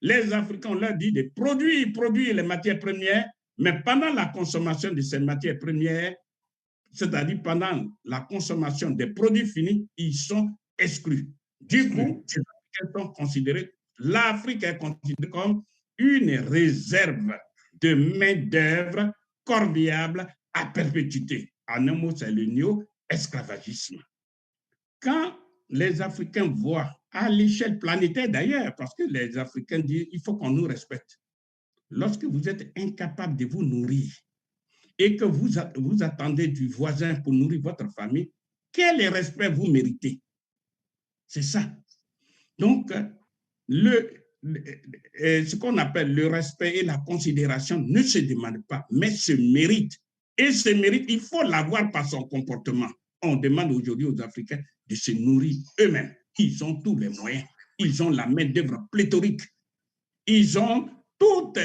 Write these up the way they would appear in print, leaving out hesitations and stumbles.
Les Africains, on leur dit de produire les matières premières, mais pendant la consommation de ces matières premières, c'est-à-dire pendant la consommation des produits finis, ils sont exclus. Du coup, les Africains sont considérés, l'Afrique est considérée comme une réserve de main-d'œuvre corvéable à perpétuité. En un mot, c'est le néo-esclavagisme. Quand les Africains voient, à l'échelle planétaire d'ailleurs, parce que les Africains disent il faut qu'on nous respecte. Lorsque vous êtes incapable de vous nourrir et que vous attendez du voisin pour nourrir votre famille, quel respect vous méritez? C'est ça. Donc, ce qu'on appelle le respect et la considération ne se demandent pas, mais se mérite. Et ce mérite, il faut l'avoir par son comportement. On demande aujourd'hui aux Africains de se nourrir eux-mêmes. Ils ont tous les moyens. Ils ont la main-d'œuvre pléthorique. Ils ont toutes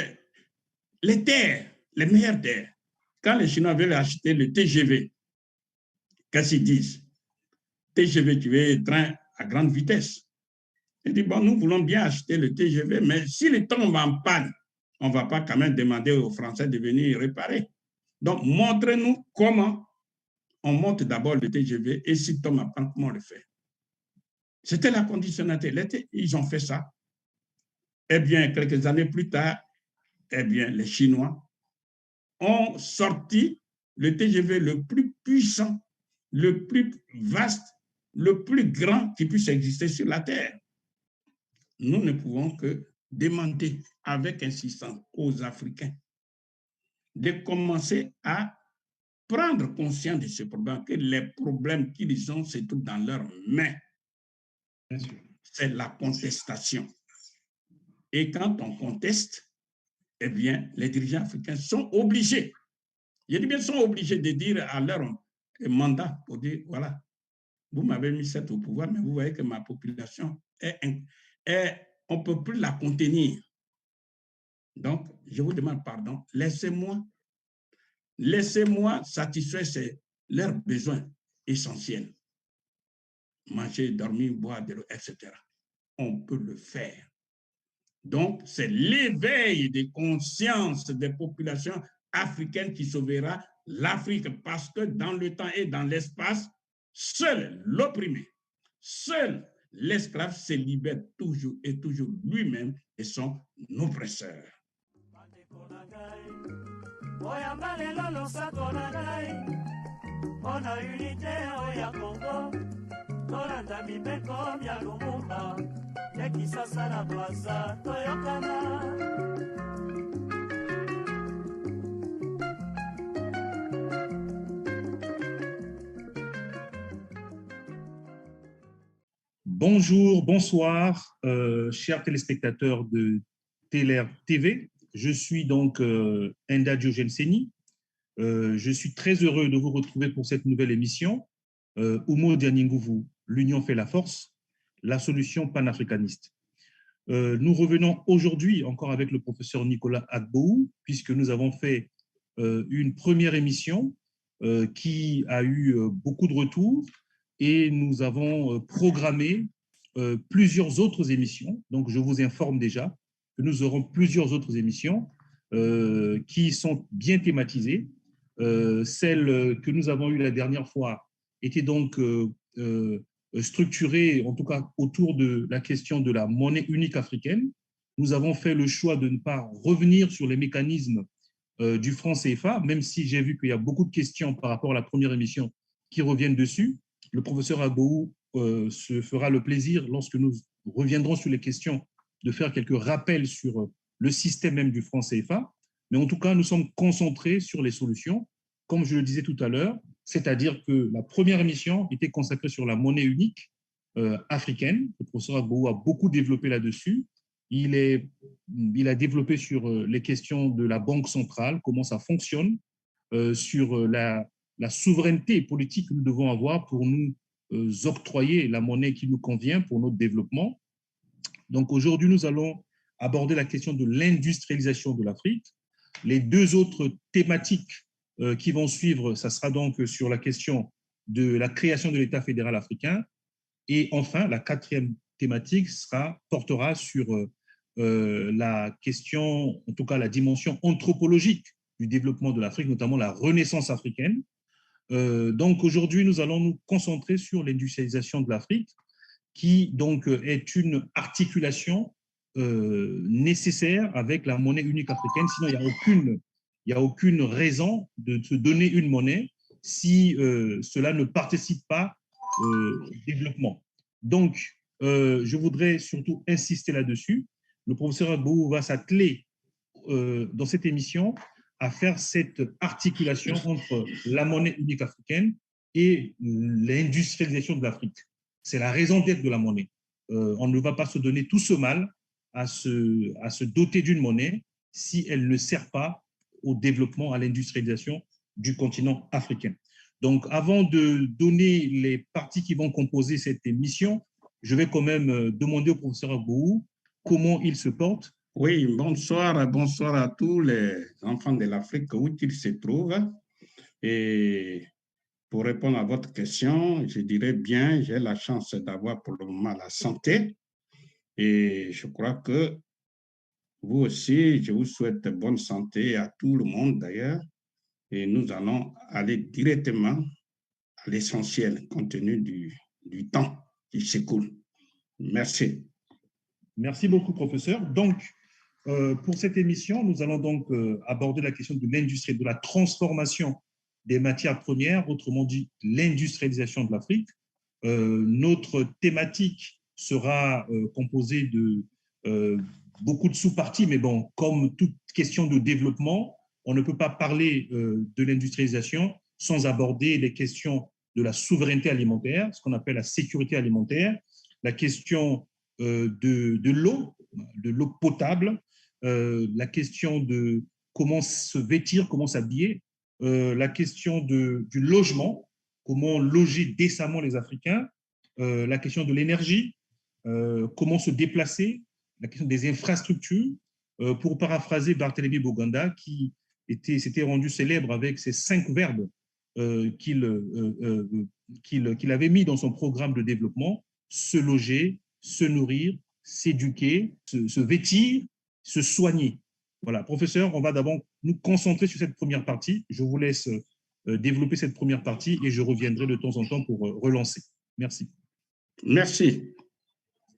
les terres, les meilleures terres. Quand les Chinois veulent acheter le TGV, qu'est-ce qu'ils disent? TGV, tu veux train à grande vitesse. Ils disent, bon, nous voulons bien acheter le TGV, mais si le tombe en panne, on ne va pas quand même demander aux Français de venir réparer. Donc, montrez-nous comment on monte d'abord le TGV et si tombe en panne, comment on le fait. C'était la conditionnalité. Ils ont fait ça. Eh bien, quelques années plus tard, eh bien, les Chinois ont sorti le TGV le plus puissant, le plus vaste, le plus grand qui puisse exister sur la Terre. Nous ne pouvons que demander avec insistance aux Africains de commencer à prendre conscience de ce problème, que les problèmes qu'ils ont se trouvent dans leurs mains. C'est la contestation. Et quand on conteste, eh bien, les dirigeants africains sont obligés, je dis bien sont obligés de dire à leur mandat pour dire, voilà, vous m'avez mis cette au pouvoir, mais vous voyez que ma population on ne peut plus la contenir. Donc, je vous demande pardon, laissez-moi satisfaire leurs besoins essentiels. Manger, dormir, boire, de l'eau, etc. On peut le faire. Donc, c'est l'éveil des consciences des populations africaines qui sauvera l'Afrique, parce que dans le temps et dans l'espace, seul l'opprimé, seul l'esclave se libère toujours et toujours lui-même et son oppresseur. Bonjour, bonsoir, chers téléspectateurs de TLR TV. Je suis donc Enda Diogène Seni. Je suis très heureux de vous retrouver pour cette nouvelle émission. Umo Dianingouvou, l'union fait la force, la solution panafricaniste. Nous revenons aujourd'hui encore avec le professeur Nicolas Agboou, puisque nous avons fait une première émission qui a eu beaucoup de retours, et nous avons programmé plusieurs autres émissions. Donc, je vous informe déjà que nous aurons plusieurs autres émissions qui sont bien thématisées. Celle que nous avons eue la dernière fois était donc structurée, en tout cas, autour de la question de la monnaie unique africaine. Nous avons fait le choix de ne pas revenir sur les mécanismes du franc CFA, même si j'ai vu qu'il y a beaucoup de questions par rapport à la première émission qui reviennent dessus. Le professeur Agboou se fera le plaisir, lorsque nous reviendrons sur les questions, de faire quelques rappels sur le système même du franc CFA. Mais en tout cas, nous sommes concentrés sur les solutions, comme je le disais tout à l'heure, c'est-à-dire que la première émission était consacrée sur la monnaie unique africaine. Le professeur Agboou a beaucoup développé là-dessus. Il a développé sur les questions de la Banque centrale, comment ça fonctionne, sur la souveraineté politique que nous devons avoir pour nous octroyer la monnaie qui nous convient pour notre développement. Donc aujourd'hui, nous allons aborder la question de l'industrialisation de l'Afrique. Les deux autres thématiques qui vont suivre, ça sera donc sur la question de la création de l'État fédéral africain. Et enfin, la quatrième thématique portera sur la question, en tout cas la dimension anthropologique du développement de l'Afrique, notamment la renaissance africaine. Donc aujourd'hui, nous allons nous concentrer sur l'industrialisation de l'Afrique, qui donc est une articulation nécessaire avec la monnaie unique africaine. Sinon, il n'y a aucune raison de se donner une monnaie si cela ne participe pas au développement. Donc, je voudrais surtout insister là-dessus. Le professeur Agbou va s'atteler dans cette émission à faire cette articulation entre la monnaie unique africaine et l'industrialisation de l'Afrique. C'est la raison d'être de la monnaie. On ne va pas se donner tout ce mal à se doter d'une monnaie si elle ne sert pas au développement, à l'industrialisation du continent africain. Donc, avant de donner les parties qui vont composer cette émission, je vais quand même demander au professeur Agbou comment il se porte. Oui, bonsoir à tous les enfants de l'Afrique où ils se trouvent. Et pour répondre à votre question, je dirais bien, j'ai la chance d'avoir pour le moment la santé. Et je crois que vous aussi, je vous souhaite bonne santé à tout le monde d'ailleurs. Et nous allons aller directement à l'essentiel compte tenu du temps qui s'écoule. Merci. Merci beaucoup, professeur. Donc, pour cette émission, nous allons donc aborder la question de l'industrie, de la transformation des matières premières, autrement dit l'industrialisation de l'Afrique. Notre thématique sera composée de beaucoup de sous-parties, mais bon, comme toute question de développement, on ne peut pas parler de l'industrialisation sans aborder les questions de la souveraineté alimentaire, ce qu'on appelle la sécurité alimentaire, la question de l'eau potable, la question de comment se vêtir, comment s'habiller, la question du logement, comment loger décemment les Africains, la question de l'énergie, comment se déplacer, la question des infrastructures, pour paraphraser Barthélemy Boganda, qui s'était rendu célèbre avec ces 5 verbes qu'il avait mis dans son programme de développement: se loger, se nourrir, s'éduquer, se vêtir, se soigner. Voilà, professeur, on va d'abord nous concentrer sur cette première partie. Je vous laisse développer cette première partie et je reviendrai de temps en temps pour relancer. Merci. Merci.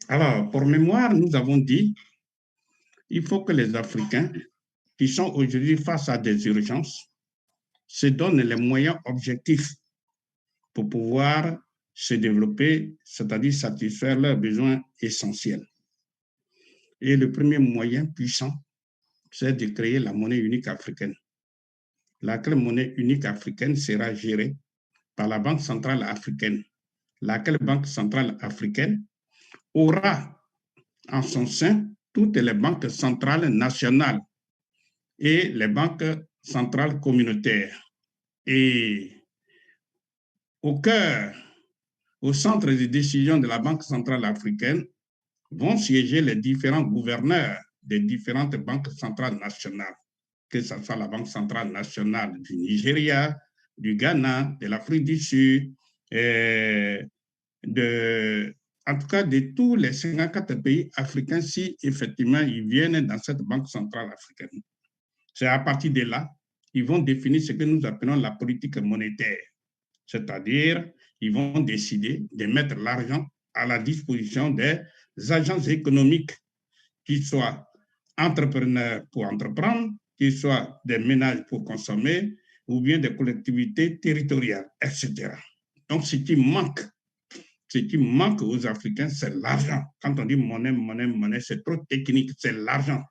Alors, pour mémoire, nous avons dit qu'il faut que les Africains qui sont aujourd'hui face à des urgences se donnent les moyens objectifs pour pouvoir se développer, c'est-à-dire satisfaire leurs besoins essentiels. Et le premier moyen puissant, c'est de créer la monnaie unique africaine. Laquelle monnaie unique africaine sera gérée par la Banque centrale africaine. Laquelle Banque centrale africaine aura en son sein toutes les banques centrales nationales et les banques centrales communautaires. Et au cœur, au centre de décision de la Banque centrale africaine, vont siéger les différents gouverneurs des différentes banques centrales nationales, que ce soit la Banque centrale nationale du Nigeria, du Ghana, de l'Afrique du Sud, en tout cas de tous les 54 pays africains, si effectivement ils viennent dans cette Banque centrale africaine. C'est à partir de là, ils vont définir ce que nous appelons la politique monétaire, c'est-à-dire ils vont décider de mettre l'argent à la disposition des agences économiques, qu'ils soient entrepreneurs pour entreprendre, qu'ils soient des ménages pour consommer, ou bien des collectivités territoriales, etc. Donc, ce qui manque aux Africains, c'est l'argent. Quand on dit monnaie, c'est trop technique, c'est l'argent.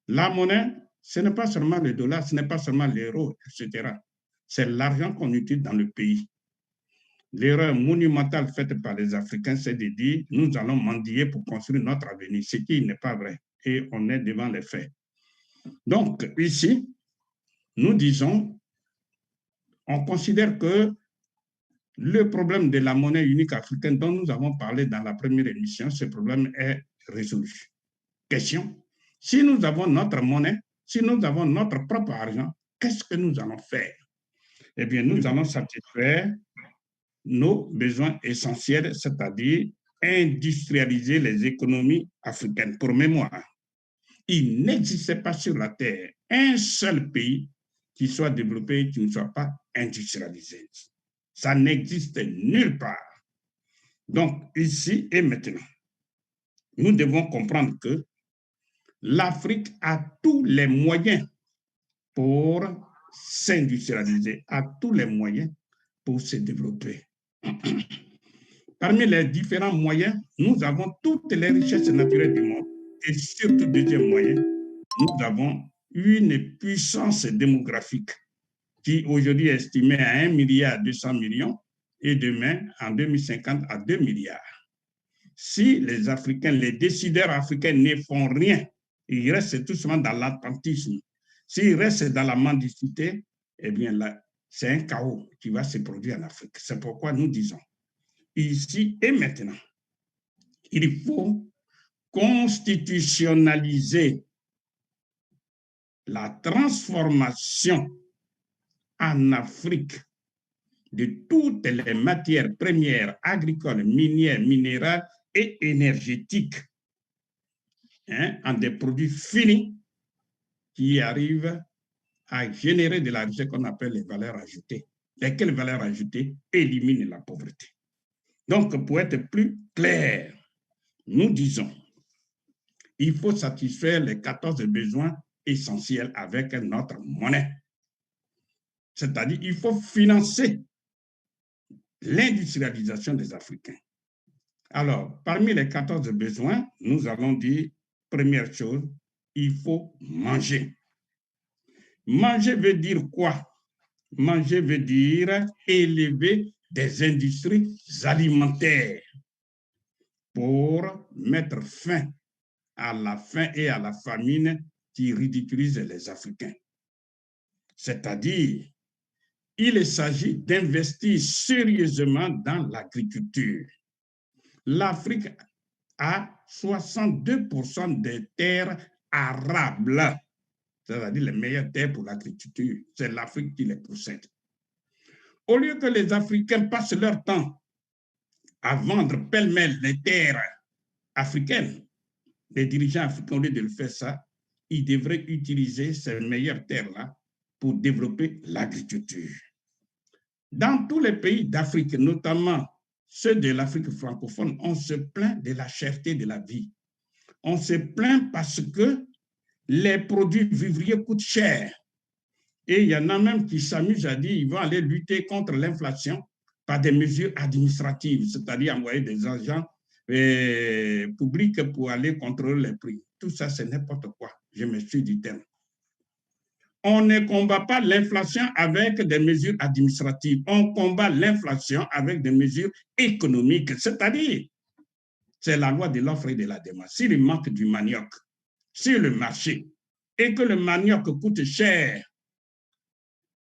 La monnaie, ce n'est pas seulement le dollar, ce n'est pas seulement l'euro, etc. C'est l'argent qu'on utilise dans le pays. L'erreur monumentale faite par les Africains, c'est de dire « nous allons mendier pour construire notre avenir », ce qui n'est pas vrai. Et on est devant les faits. Donc, ici, nous disons, on considère que le problème de la monnaie unique africaine dont nous avons parlé dans la première émission, ce problème est résolu. Question, si nous avons notre monnaie, si nous avons notre propre argent, qu'est-ce que nous allons faire? Eh bien, nous allons satisfaire nos besoins essentiels, c'est-à-dire industrialiser les économies africaines. Pour mémoire, il n'existait pas sur la Terre un seul pays qui soit développé et qui ne soit pas industrialisé. Ça n'existe nulle part. Donc, ici et maintenant, nous devons comprendre que l'Afrique a tous les moyens pour s'industrialiser, a tous les moyens pour se développer. Parmi les différents moyens, nous avons toutes les richesses naturelles du monde et surtout, deuxième moyen, nous avons une puissance démographique qui aujourd'hui est estimée à 1,2 milliard et demain, en 2050, à 2 milliards. Si les Africains, les décideurs africains ne font rien, ils restent tout simplement dans l'attentisme. S'ils restent dans la mendicité, eh bien là, c'est un chaos qui va se produire en Afrique. C'est pourquoi nous disons, ici et maintenant, il faut constitutionnaliser la transformation en Afrique de toutes les matières premières agricoles, minières, minérales et énergétiques en des produits finis qui arrivent à générer de la richesse qu'on appelle les valeurs ajoutées, lesquelles valeurs ajoutées éliminent la pauvreté. Donc, pour être plus clair, nous disons, il faut satisfaire les 14 besoins essentiels avec notre monnaie. C'est-à-dire, il faut financer l'industrialisation des Africains. Alors, parmi les 14 besoins, nous allons dire, première chose, il faut manger. Manger veut dire quoi? Manger veut dire élever des industries alimentaires pour mettre fin à la faim et à la famine qui ridiculisent les Africains. C'est-à-dire, il s'agit d'investir sérieusement dans l'agriculture. L'Afrique a 62% des terres arables, c'est-à-dire les meilleures terres pour l'agriculture. C'est l'Afrique qui les possède. Au lieu que les Africains passent leur temps à vendre pêle-mêle les terres africaines, les dirigeants africains, au lieu de le faire ça, ils devraient utiliser ces meilleures terres-là pour développer l'agriculture. Dans tous les pays d'Afrique, notamment ceux de l'Afrique francophone, on se plaint de la cherté de la vie. On se plaint parce que les produits vivriers coûtent cher. Et il y en a même qui s'amusent à dire qu'ils vont aller lutter contre l'inflation par des mesures administratives, c'est-à-dire envoyer des agents publics pour aller contrôler les prix. Tout ça, c'est n'importe quoi. Je m'excuse du terme. On ne combat pas l'inflation avec des mesures administratives. On combat l'inflation avec des mesures économiques, c'est-à-dire, c'est la loi de l'offre et de la demande. S'il manque du manioc sur le marché et que le manioc coûte cher,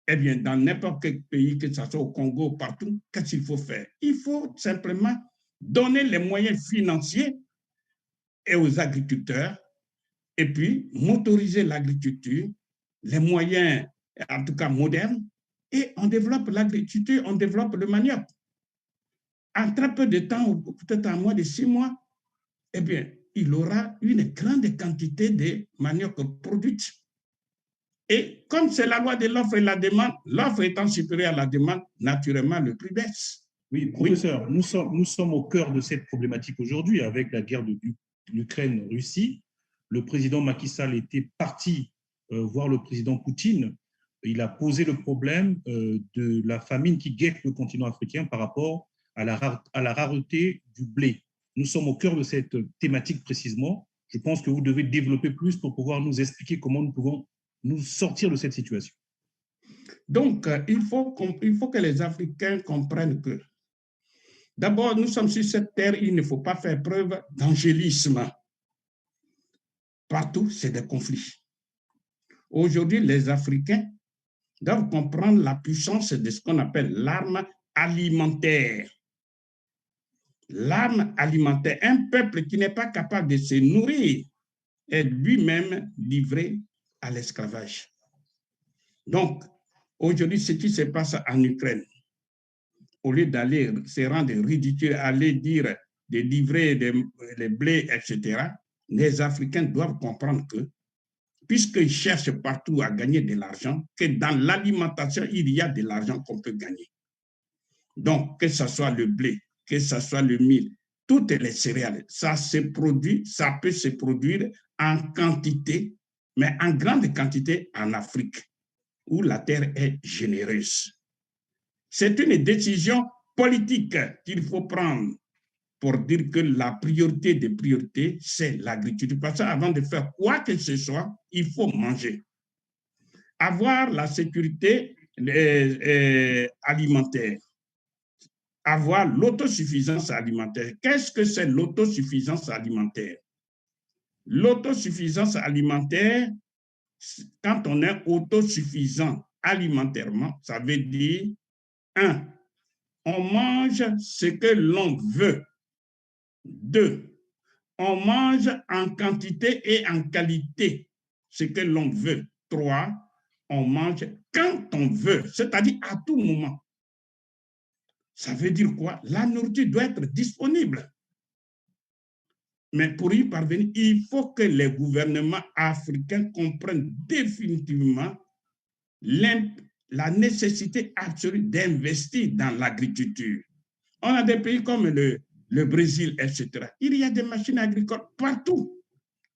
eh bien, dans n'importe quel pays, que ce soit au Congo, partout, qu'est-ce qu'il faut faire? Il faut simplement donner les moyens financiers aux agriculteurs et puis motoriser l'agriculture, les moyens, en tout cas modernes, et on développe l'agriculture, on développe le manioc. En très peu de temps, ou peut-être en moins de 6 mois, eh bien, il aura une grande quantité de manioc produite. Et comme c'est la loi de l'offre et la demande, l'offre étant supérieure à la demande, naturellement, le prix baisse. Oui, professeur, oui. Nous sommes au cœur de cette problématique aujourd'hui avec la guerre de l'Ukraine-Russie. Le président Macky Sall était parti voir le président Poutine. Il a posé le problème de la famine qui guette le continent africain par rapport à la rareté du blé. Nous sommes au cœur de cette thématique précisément. Je pense que vous devez développer plus pour pouvoir nous expliquer comment nous pouvons nous sortir de cette situation. Donc, il faut que les Africains comprennent que, d'abord, nous sommes sur cette terre, il ne faut pas faire preuve d'angélisme. Partout, c'est des conflits. Aujourd'hui, les Africains doivent comprendre la puissance de ce qu'on appelle l'arme alimentaire. L'arme alimentaire, un peuple qui n'est pas capable de se nourrir est lui-même livré à l'esclavage. Donc, aujourd'hui, ce qui se passe en Ukraine, au lieu d'aller se rendre ridicule, aller dire de livrer les blés, etc., les Africains doivent comprendre que, puisqu'ils cherchent partout à gagner de l'argent, que dans l'alimentation, il y a de l'argent qu'on peut gagner. Donc, que ce soit le blé, que ce soit le mil, toutes les céréales, ça se produit, ça peut se produire en quantité, mais en grande quantité en Afrique, où la terre est généreuse. C'est une décision politique qu'il faut prendre pour dire que la priorité des priorités, c'est l'agriculture. Parce qu'avant de faire quoi que ce soit, il faut manger. Avoir la sécurité alimentaire, avoir l'autosuffisance alimentaire. Qu'est-ce que c'est l'autosuffisance alimentaire? L'autosuffisance alimentaire, quand on est autosuffisant alimentairement, ça veut dire, 1, on mange ce que l'on veut. 2, on mange en quantité et en qualité ce que l'on veut. 3, on mange quand on veut, c'est-à-dire à tout moment. Ça veut dire quoi? La nourriture doit être disponible. Mais pour y parvenir, il faut que les gouvernements africains comprennent définitivement la nécessité absolue d'investir dans l'agriculture. On a des pays comme le Brésil, etc. Il y a des machines agricoles partout,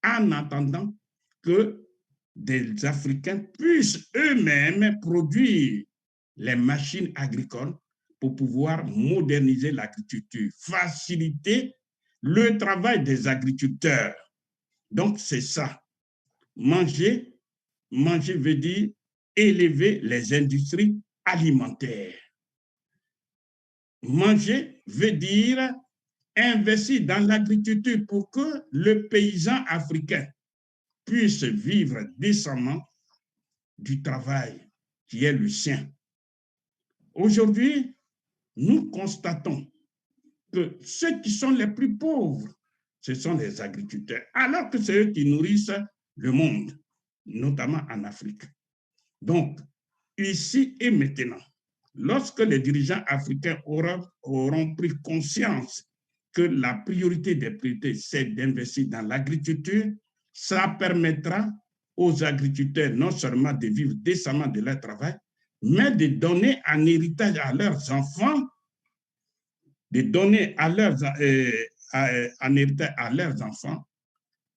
en attendant que des Africains puissent eux-mêmes produire les machines agricoles pour pouvoir moderniser l'agriculture, faciliter le travail des agriculteurs. Donc, c'est ça. Manger veut dire élever les industries alimentaires. Manger veut dire investir dans l'agriculture pour que le paysan africain puisse vivre décemment du travail qui est le sien. Aujourd'hui, nous constatons que ceux qui sont les plus pauvres, ce sont les agriculteurs, alors que c'est eux qui nourrissent le monde, notamment en Afrique. Donc, ici et maintenant, lorsque les dirigeants africains auront pris conscience que la priorité des priorités, c'est d'investir dans l'agriculture, ça permettra aux agriculteurs non seulement de vivre décemment de leur travail, mais de donner en héritage à leurs enfants, de donner en héritage à leurs enfants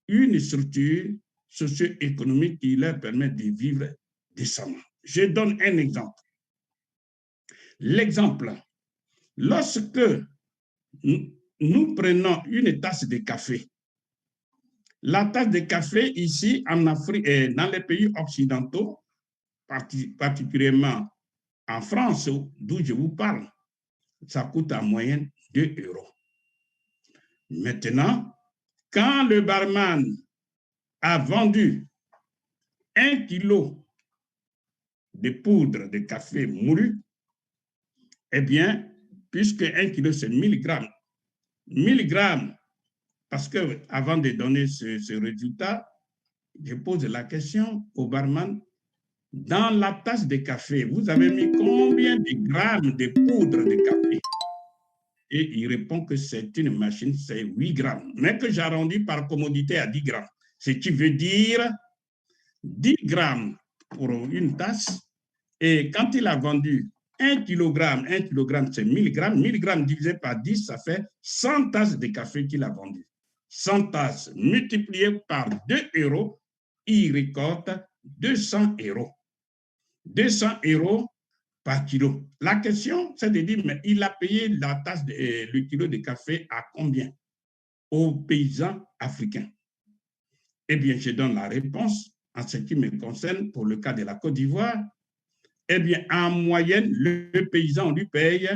une structure socio-économique qui leur permet de vivre décemment. Je donne un exemple. L'exemple, lorsque nous prenons une tasse de café, la tasse de café ici en Afrique et dans les pays occidentaux, particulièrement en France, d'où je vous parle, ça coûte en moyenne 2 €. Maintenant, quand le barman a vendu 1 kilo de poudre de café moulu, eh bien, puisque 1 kilo c'est 1000 grammes, 1000 grammes, parce qu'avant de donner ce résultat, je pose la question au barman, dans la tasse de café, vous avez mis combien de grammes de poudre de café? Et il répond que c'est une machine, c'est 8 grammes, mais que j'arrondis par commodité à 10 grammes. Ce qui veut dire 10 grammes pour une tasse. Et quand il a vendu 1 kilogramme c'est 1000 grammes. 1000 grammes divisé par 10, ça fait 100 tasses de café qu'il a vendu. 100 tasses multipliées par 2 €, il récolte 200 €. 200 € par kilo. La question, c'est de dire, mais il a payé la tasse, le kilo de café à combien? Aux paysans africains. Eh bien, je donne la réponse en ce qui me concerne pour le cas de la Côte d'Ivoire. Eh bien, en moyenne, le paysan lui paye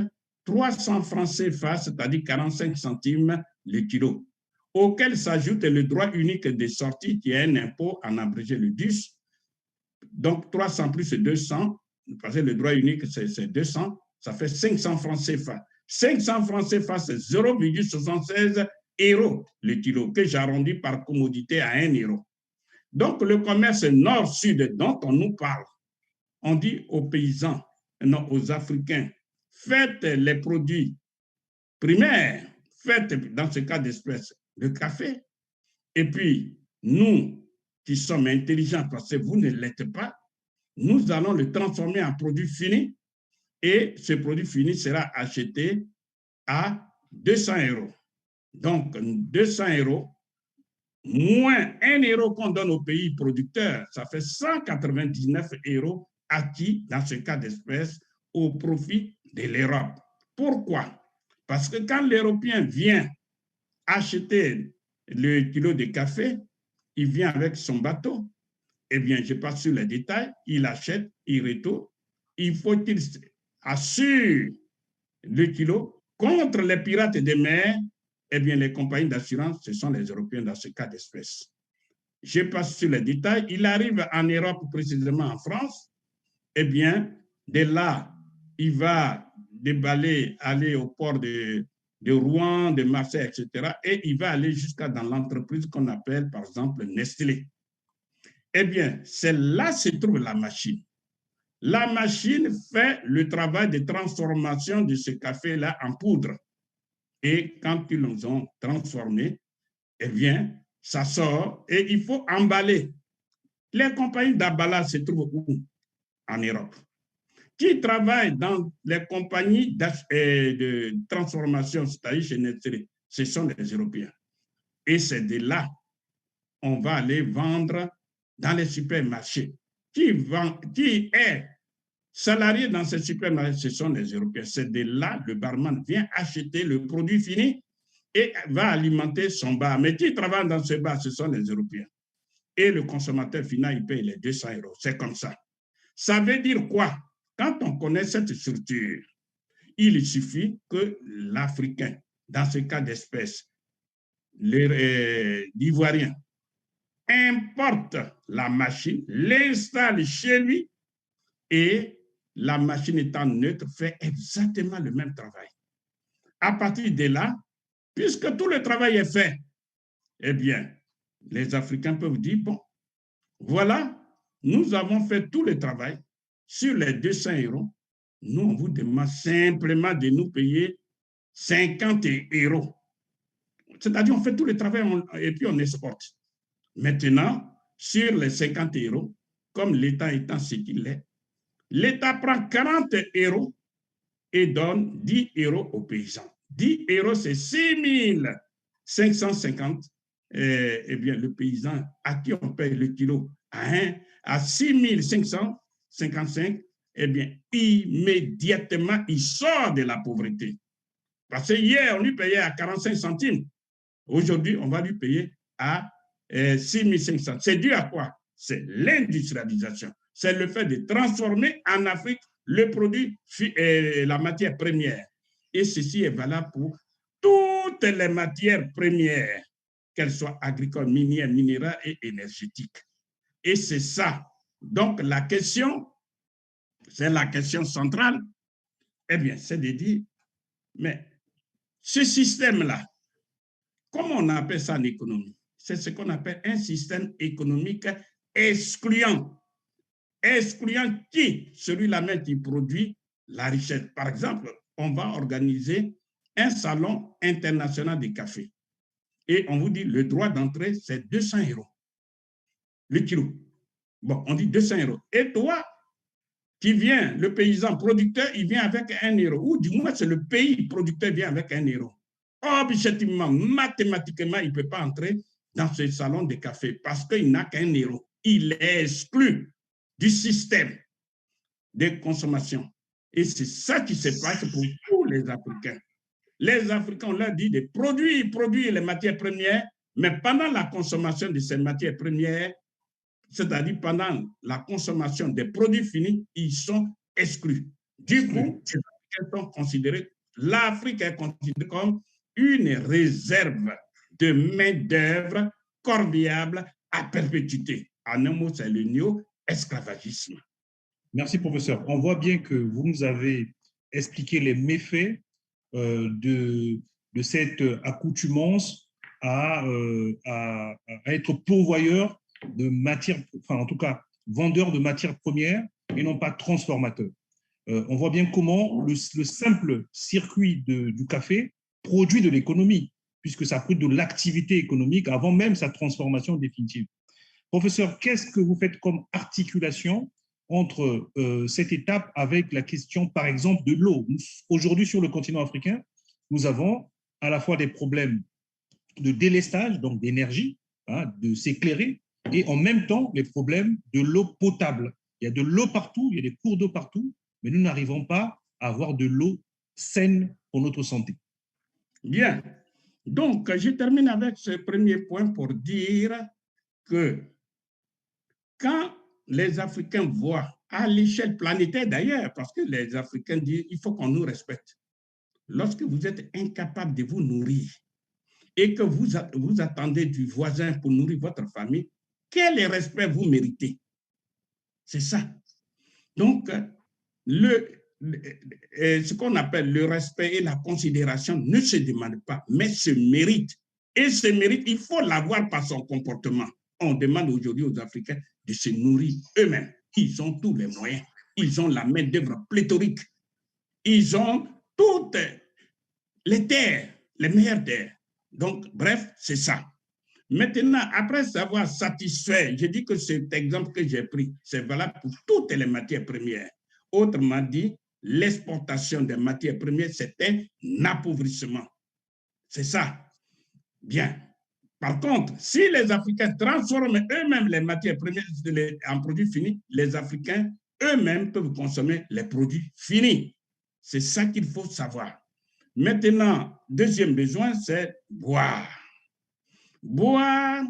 300 francs CFA, c'est-à-dire 45 centimes le kilo, auquel s'ajoute le droit unique de sortie qui est un impôt en abrégé le DUS. Donc, 300 plus 200, parce que le droit unique, c'est 200, ça fait 500 francs CFA. 500 francs CFA, c'est 0,76 € le kilo, que j'arrondis par commodité à 1 €. Donc, le commerce nord-sud dont on nous parle, on dit aux paysans, non, aux Africains, faites les produits primaires, faites dans ce cas d'espèce le café, Et puis, nous qui sommes intelligents, parce que vous ne l'êtes pas, nous allons le transformer en produit fini et ce produit fini sera acheté à 200 €. Donc, 200 € moins 1 € qu'on donne aux pays producteurs, ça fait 199 € acquis dans ce cas d'espèce au profit de l'Europe. Pourquoi? Parce que quand l'Européen vient acheter le kilo de café, il vient avec son bateau. Eh bien, je passe sur les détails, il achète, il retourne. Il faut qu'il assure le kilo contre les pirates des mers. Eh bien, les compagnies d'assurance, ce sont les Européens dans ce cas d'espèce. Je passe sur les détails. Il arrive en Europe, précisément en France. Eh bien, de là, il va déballer, aller au port de Rouen, de Marseille, etc. Et il va aller jusqu'à dans l'entreprise qu'on appelle, par exemple, Nestlé. Eh bien, c'est là que se trouve la machine. La machine fait le travail de transformation de ce café-là en poudre. Et quand ils nous ont transformé, eh bien, ça sort et il faut emballer. Les compagnies d'emballage se trouvent où? En Europe. Qui travaillent dans les compagnies de transformation, c'est-à-dire chez Nestlé, ce sont les Européens. Et c'est de là on va aller vendre dans les supermarchés. Qui est salarié dans ces supermarchés, ce sont les Européens. C'est de là le barman vient acheter le produit fini et va alimenter son bar. Mais qui travaille dans ce bar, ce sont les Européens. Et le consommateur final, il paye les 200 €. C'est comme ça. Ça veut dire quoi? Quand on connaît cette structure, il suffit que l'Africain, dans ce cas d'espèce, l'Ivoirien, importe la machine, l'installe chez lui et la machine étant neutre fait exactement le même travail. À partir de là, puisque tout le travail est fait, eh bien, les Africains peuvent dire, bon, voilà, nous avons fait tout le travail sur les 200 €. Nous, on vous demande simplement de nous payer 50 €. C'est-à-dire, on fait tout le travail et puis on exporte. Maintenant, sur les 50 €, comme l'État étant ce qu'il est, l'État prend 40 € et donne 10 € aux paysans. 10 €, c'est 6 550. Eh bien, le paysan à qui on paye le kilo à 6 555, eh bien, immédiatement, il sort de la pauvreté. Parce que hier, on lui payait à 45 centimes. Aujourd'hui, on va lui payer à 6 500. C'est dû à quoi? C'est l'industrialisation. C'est le fait de transformer en Afrique le produit, la matière première. Et ceci est valable pour toutes les matières premières, qu'elles soient agricoles, minières, minérales et énergétiques. Et c'est ça. Donc, la question, c'est la question centrale, eh bien, c'est de dire, mais ce système-là, comment on appelle ça en économie? C'est ce qu'on appelle un système économique excluant. Excluant qui? Celui-là même qui produit la richesse. Par exemple, on va organiser un salon international de café. Et on vous dit, le droit d'entrée, c'est 200 € le kilo. Bon, on dit 200 €. Et toi, qui vient, le paysan producteur, il vient avec 1 €. Ou du moins, c'est le pays producteur qui vient avec 1 €. Objectivement, mathématiquement, il ne peut pas entrer dans ce salon de café parce qu'il n'a qu'1 €. Il est exclu du système de consommation. Et c'est ça qui se passe pour tous les Africains. Les Africains, on leur dit de produire les matières premières, mais pendant la consommation de ces matières premières, c'est-à-dire pendant la consommation des produits finis, ils sont exclus. Du coup, les Africains sont considérés, l'Afrique est considérée comme une réserve de main-d'œuvre corvéable à perpétuité. En un mot, c'est le néo-esclavagisme. Merci, professeur. On voit bien que vous nous avez expliqué les méfaits de cette accoutumance à être pourvoyeur de matières, enfin en tout cas vendeur de matières premières et non pas transformateur. On voit bien comment le simple circuit du café produit de l'économie, puisque ça prouve de l'activité économique avant même sa transformation définitive. Professeur, qu'est-ce que vous faites comme articulation entre cette étape avec la question, par exemple, de l'eau? Aujourd'hui, sur le continent africain, nous avons à la fois des problèmes de délestage, donc d'énergie, hein, de s'éclairer, et en même temps, les problèmes de l'eau potable. Il y a de l'eau partout, il y a des cours d'eau partout, mais nous n'arrivons pas à avoir de l'eau saine pour notre santé. Bien. Donc, je termine avec ce premier point pour dire que quand les Africains voient, à l'échelle planétaire d'ailleurs, parce que les Africains disent il faut qu'on nous respecte. Lorsque vous êtes incapable de vous nourrir et que vous attendez du voisin pour nourrir votre famille, quel respect vous méritez? C'est ça. Donc, ce qu'on appelle le respect et la considération ne se demande pas, mais se mérite. Et ce mérite, il faut l'avoir par son comportement. On demande aujourd'hui aux Africains de se nourrir eux-mêmes. Ils ont tous les moyens. Ils ont la main-d'œuvre pléthorique. Ils ont toutes les terres, les meilleures terres. Donc, bref, c'est ça. Maintenant, après avoir satisfait, je dis que cet exemple que j'ai pris, c'est valable pour toutes les matières premières. Autrement dit, l'exportation des matières premières, c'est un appauvrissement. C'est ça. Bien. Par contre, si les Africains transforment eux-mêmes les matières premières en produits finis, les Africains eux-mêmes peuvent consommer les produits finis. C'est ça qu'il faut savoir. Maintenant, deuxième besoin, c'est boire. Boire,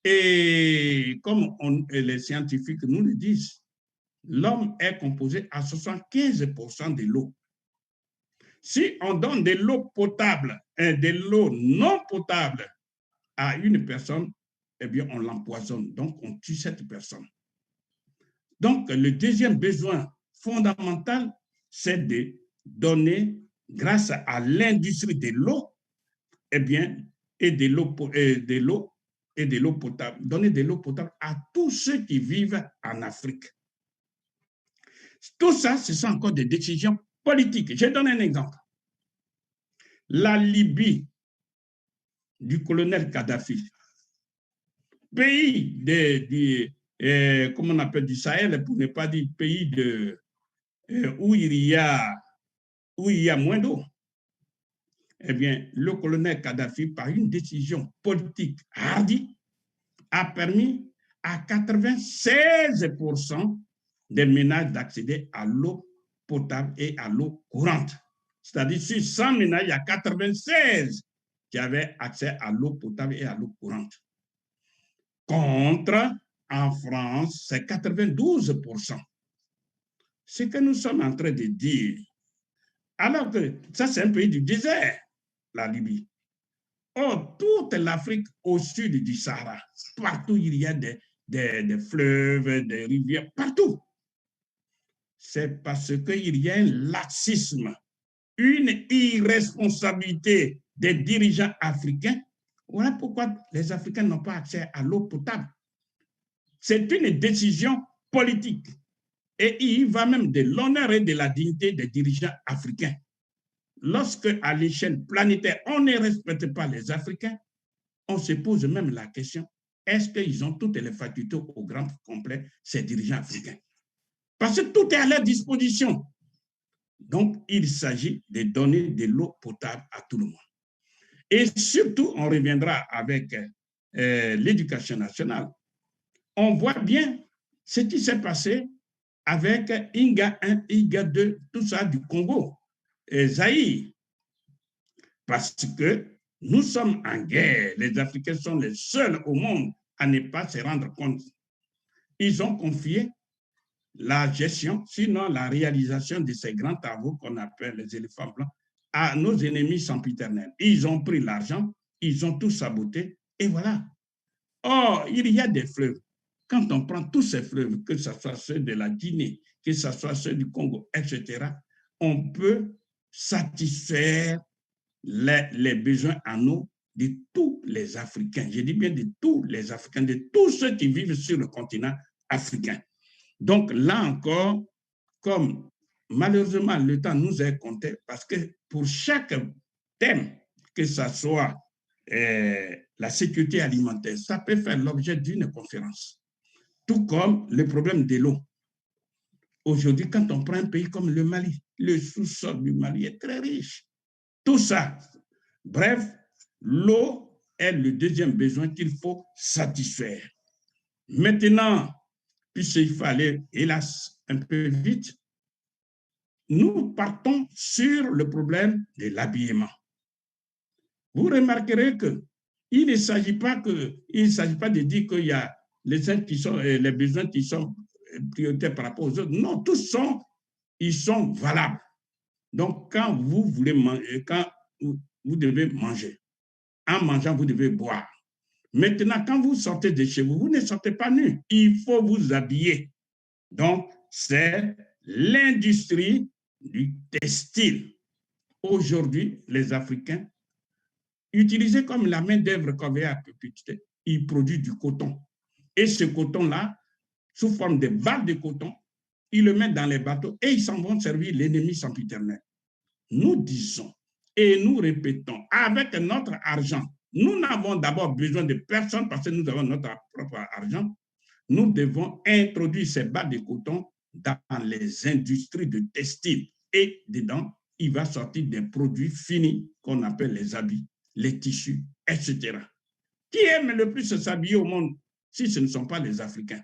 et comme les scientifiques nous le disent, l'homme est composé à 75% de l'eau. Si on donne de l'eau potable et de l'eau non potable à une personne, eh bien, on l'empoisonne, donc on tue cette personne. Donc, le deuxième besoin fondamental, c'est de donner, grâce à l'industrie de l'eau, eh bien, et de l'eau potable, donner de l'eau potable à tous ceux qui vivent en Afrique. Tout ça, ce sont encore des décisions politiques. Je donne un exemple. La Libye du colonel Kadhafi, pays comment on appelle, du Sahel, pour ne pas dire pays où il y a moins d'eau. Eh bien, le colonel Kadhafi, par une décision politique hardie, a permis à 96% des ménages d'accéder à l'eau potable et à l'eau courante. C'est-à-dire, sur 100 ménages, il y a 96 qui avaient accès à l'eau potable et à l'eau courante. Contre, en France, c'est 92%. Ce que nous sommes en train de dire, alors que ça, c'est un pays du désert, la Libye. Or, toute l'Afrique au sud du Sahara, partout il y a des fleuves, des rivières, partout. C'est parce qu'il y a un laxisme, une irresponsabilité des dirigeants africains. Voilà pourquoi les Africains n'ont pas accès à l'eau potable. C'est une décision politique. Et il va même de l'honneur et de la dignité des dirigeants africains. Lorsque, à l'échelle planétaire, on ne respecte pas les Africains, on se pose même la question, est-ce qu'ils ont toutes les facultés au grand complet, ces dirigeants africains? Parce que tout est à leur disposition. Donc, il s'agit de donner de l'eau potable à tout le monde. Et surtout, on reviendra avec l'éducation nationale. On voit bien ce qui s'est passé avec Inga 1, Inga 2, tout ça du Congo. Zaïre, parce que nous sommes en guerre. Les Africains sont les seuls au monde à ne pas se rendre compte. Ils ont confié la gestion, sinon la réalisation de ces grands travaux qu'on appelle les éléphants blancs, à nos ennemis sempiternels. Ils ont pris l'argent, ils ont tout saboté, et voilà. Or, il y a des fleuves. Quand on prend tous ces fleuves, que ce soit ceux de la Guinée, que ce soit ceux du Congo, etc., on peut satisfaire les besoins en eau de tous les Africains. Je dis bien de tous les Africains, de tous ceux qui vivent sur le continent africain. Donc là encore, comme malheureusement le temps nous est compté, parce que pour chaque thème que ce soit la sécurité alimentaire, ça peut faire l'objet d'une conférence. Tout comme le problème de l'eau. Aujourd'hui, quand on prend un pays comme le Mali, le sous-sol du Mali est très riche. Tout ça, bref, l'eau est le deuxième besoin qu'il faut satisfaire. Maintenant, puisqu'il fallait, hélas, un peu vite, nous partons sur le problème de l'habillement. Vous remarquerez qu'il ne s'agit pas de dire qu'il y a les besoins qui sont prioritaires par rapport aux autres. Non, tous ils sont valables. Donc, quand vous voulez manger, quand vous devez manger, en mangeant, vous devez boire. Maintenant, quand vous sortez de chez vous, vous ne sortez pas nu. Il faut vous habiller. Donc, c'est l'industrie du textile. Aujourd'hui, les Africains, utilisés comme la main-d'œuvre qu'on avait à Pépite, ils produisent du coton. Et ce coton-là, sous forme de balles de coton, ils le mettent dans les bateaux et ils s'en vont servir l'ennemi sempiternel. Nous disons et nous répétons, avec notre argent, nous n'avons d'abord besoin de personne parce que nous avons notre propre argent. Nous devons introduire ces balles de coton dans les industries de textile. Et dedans, il va sortir des produits finis qu'on appelle les habits, les tissus, etc. Qui aime le plus s'habiller au monde si ce ne sont pas les Africains?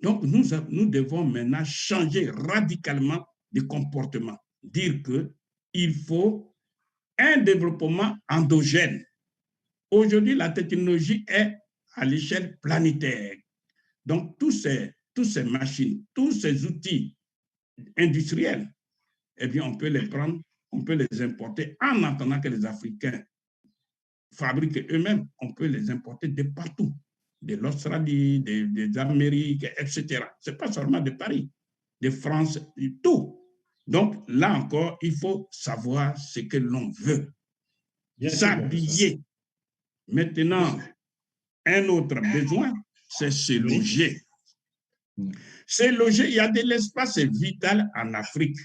Donc, nous devons maintenant changer radicalement de comportement. Dire qu'il faut un développement endogène. Aujourd'hui, la technologie est à l'échelle planétaire. Donc, tous ces machines, tous ces outils industriels, eh bien, on peut les prendre, on peut les importer en attendant que les Africains fabriquent eux-mêmes. On peut les importer de partout, de l'Australie, des Amériques, etc. Ce n'est pas seulement de Paris, de France, de tout. Donc, là encore, il faut savoir ce que l'on veut. S'habiller. Maintenant, un autre besoin, c'est se loger. Se loger, il y a de l'espace vital en Afrique.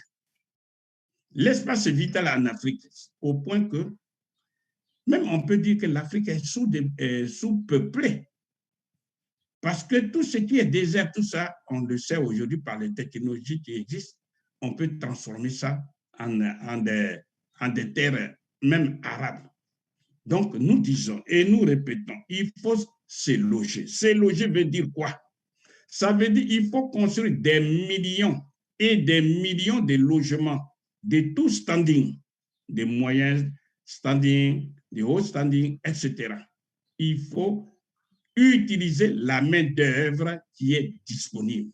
L'espace vital en Afrique, au point que même on peut dire que l'Afrique est sous-peuplée. Parce que tout ce qui est désert, tout ça, on le sait aujourd'hui par les technologies qui existent, on peut transformer ça en des terres même arabes. Donc, nous disons et nous répétons, il faut se loger. Se loger veut dire quoi? Ça veut dire qu'il faut construire des millions et des millions de logements de tout standing, des moyens standing, des hauts standing, etc. Il faut utiliser la main-d'œuvre qui est disponible.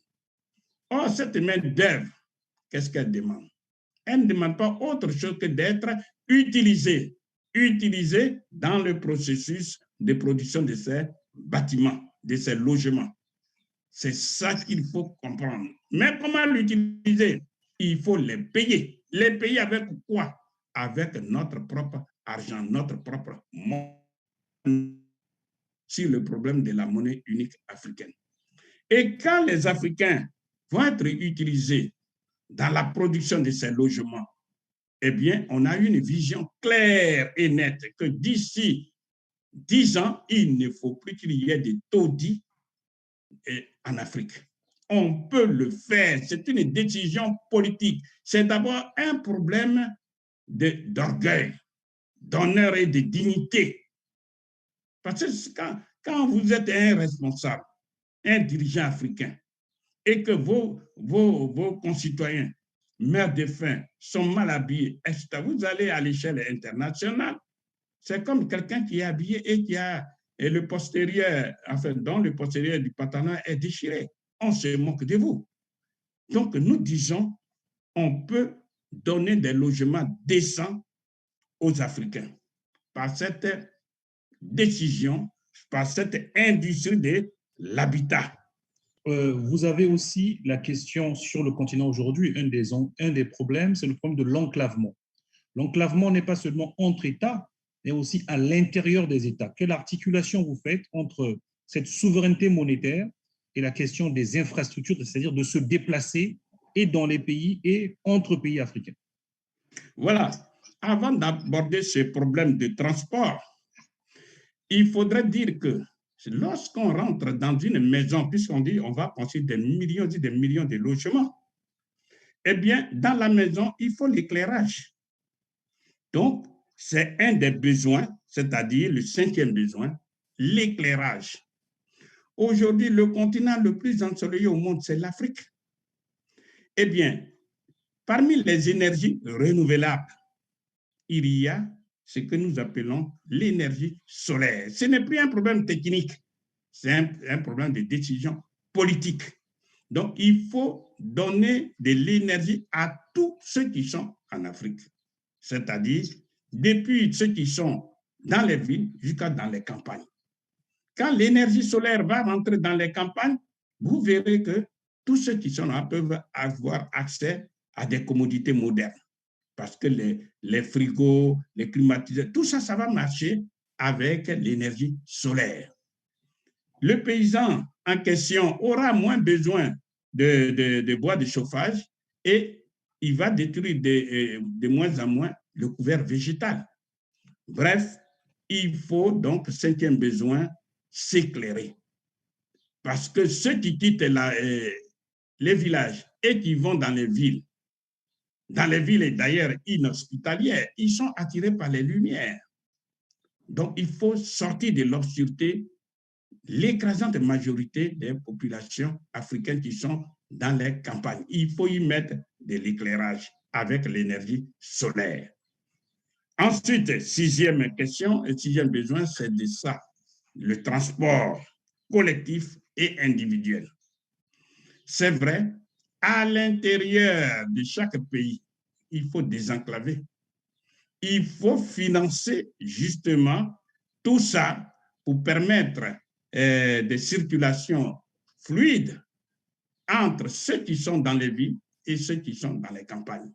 Or, cette main-d'œuvre, qu'est-ce qu'elle demande? Elle ne demande pas autre chose que d'être utilisée dans le processus de production de ces bâtiments, de ces logements. C'est ça qu'il faut comprendre. Mais comment l'utiliser? Il faut les payer. Les payer avec quoi? Avec notre propre argent, notre propre monnaie, sur le problème de la monnaie unique africaine. Et quand les Africains vont être utilisés dans la production de ces logements, eh bien, on a une vision claire et nette que d'ici 10 ans, il ne faut plus qu'il y ait des taudis en Afrique. On peut le faire, c'est une décision politique. C'est d'abord un problème d'orgueil, d'honneur et de dignité. Parce que quand vous êtes un responsable, un dirigeant africain, et que vos concitoyens meurent de faim, sont mal habillés, etc., vous allez à l'échelle internationale. C'est comme quelqu'un qui est habillé et le postérieur, enfin, dont le postérieur du pantalon est déchiré. On se moque de vous. Donc, nous disons, on peut donner des logements décents aux Africains par cette décision, par cette industrie de l'habitat. Vous avez aussi la question sur le continent aujourd'hui, un des problèmes, c'est le problème de l'enclavement. L'enclavement n'est pas seulement entre États, mais aussi à l'intérieur des États. Quelle articulation vous faites entre cette souveraineté monétaire et la question des infrastructures, c'est-à-dire de se déplacer et dans les pays et entre pays africains? Voilà. avant d'aborder ce problème de transport, il faudrait dire que lorsqu'on rentre dans une maison, puisqu'on dit on va construire des millions de logements, eh bien, dans la maison, il faut l'éclairage. Donc, c'est un des besoins, c'est-à-dire le 5e besoin, l'éclairage. Aujourd'hui, le continent le plus ensoleillé au monde, c'est l'Afrique. Eh bien, parmi les énergies renouvelables, il y a ce que nous appelons l'énergie solaire. Ce n'est plus un problème technique, c'est un problème de décision politique. Donc, il faut donner de l'énergie à tous ceux qui sont en Afrique, c'est-à-dire depuis ceux qui sont dans les villes jusqu'à dans les campagnes. Quand l'énergie solaire va rentrer dans les campagnes, vous verrez que tous ceux qui sont là peuvent avoir accès à des commodités modernes. Parce que les frigos, les climatiseurs, tout ça, ça va marcher avec l'énergie solaire. Le paysan en question aura moins besoin de bois de chauffage et il va détruire de moins en moins le couvert végétal. Bref, il faut donc, 5e besoin, s'éclairer. Parce que ceux qui quittent les villages et qui vont dans les villes et d'ailleurs inhospitalières, ils sont attirés par les lumières. Donc, il faut sortir de l'obscurité l'écrasante majorité des populations africaines qui sont dans les campagnes. Il faut y mettre de l'éclairage avec l'énergie solaire. Ensuite, 6e question et 6e besoin, c'est de ça, le transport collectif et individuel. C'est vrai, à l'intérieur de chaque pays, il faut désenclaver. Il faut financer justement tout ça pour permettre des circulations fluides entre ceux qui sont dans les villes et ceux qui sont dans les campagnes.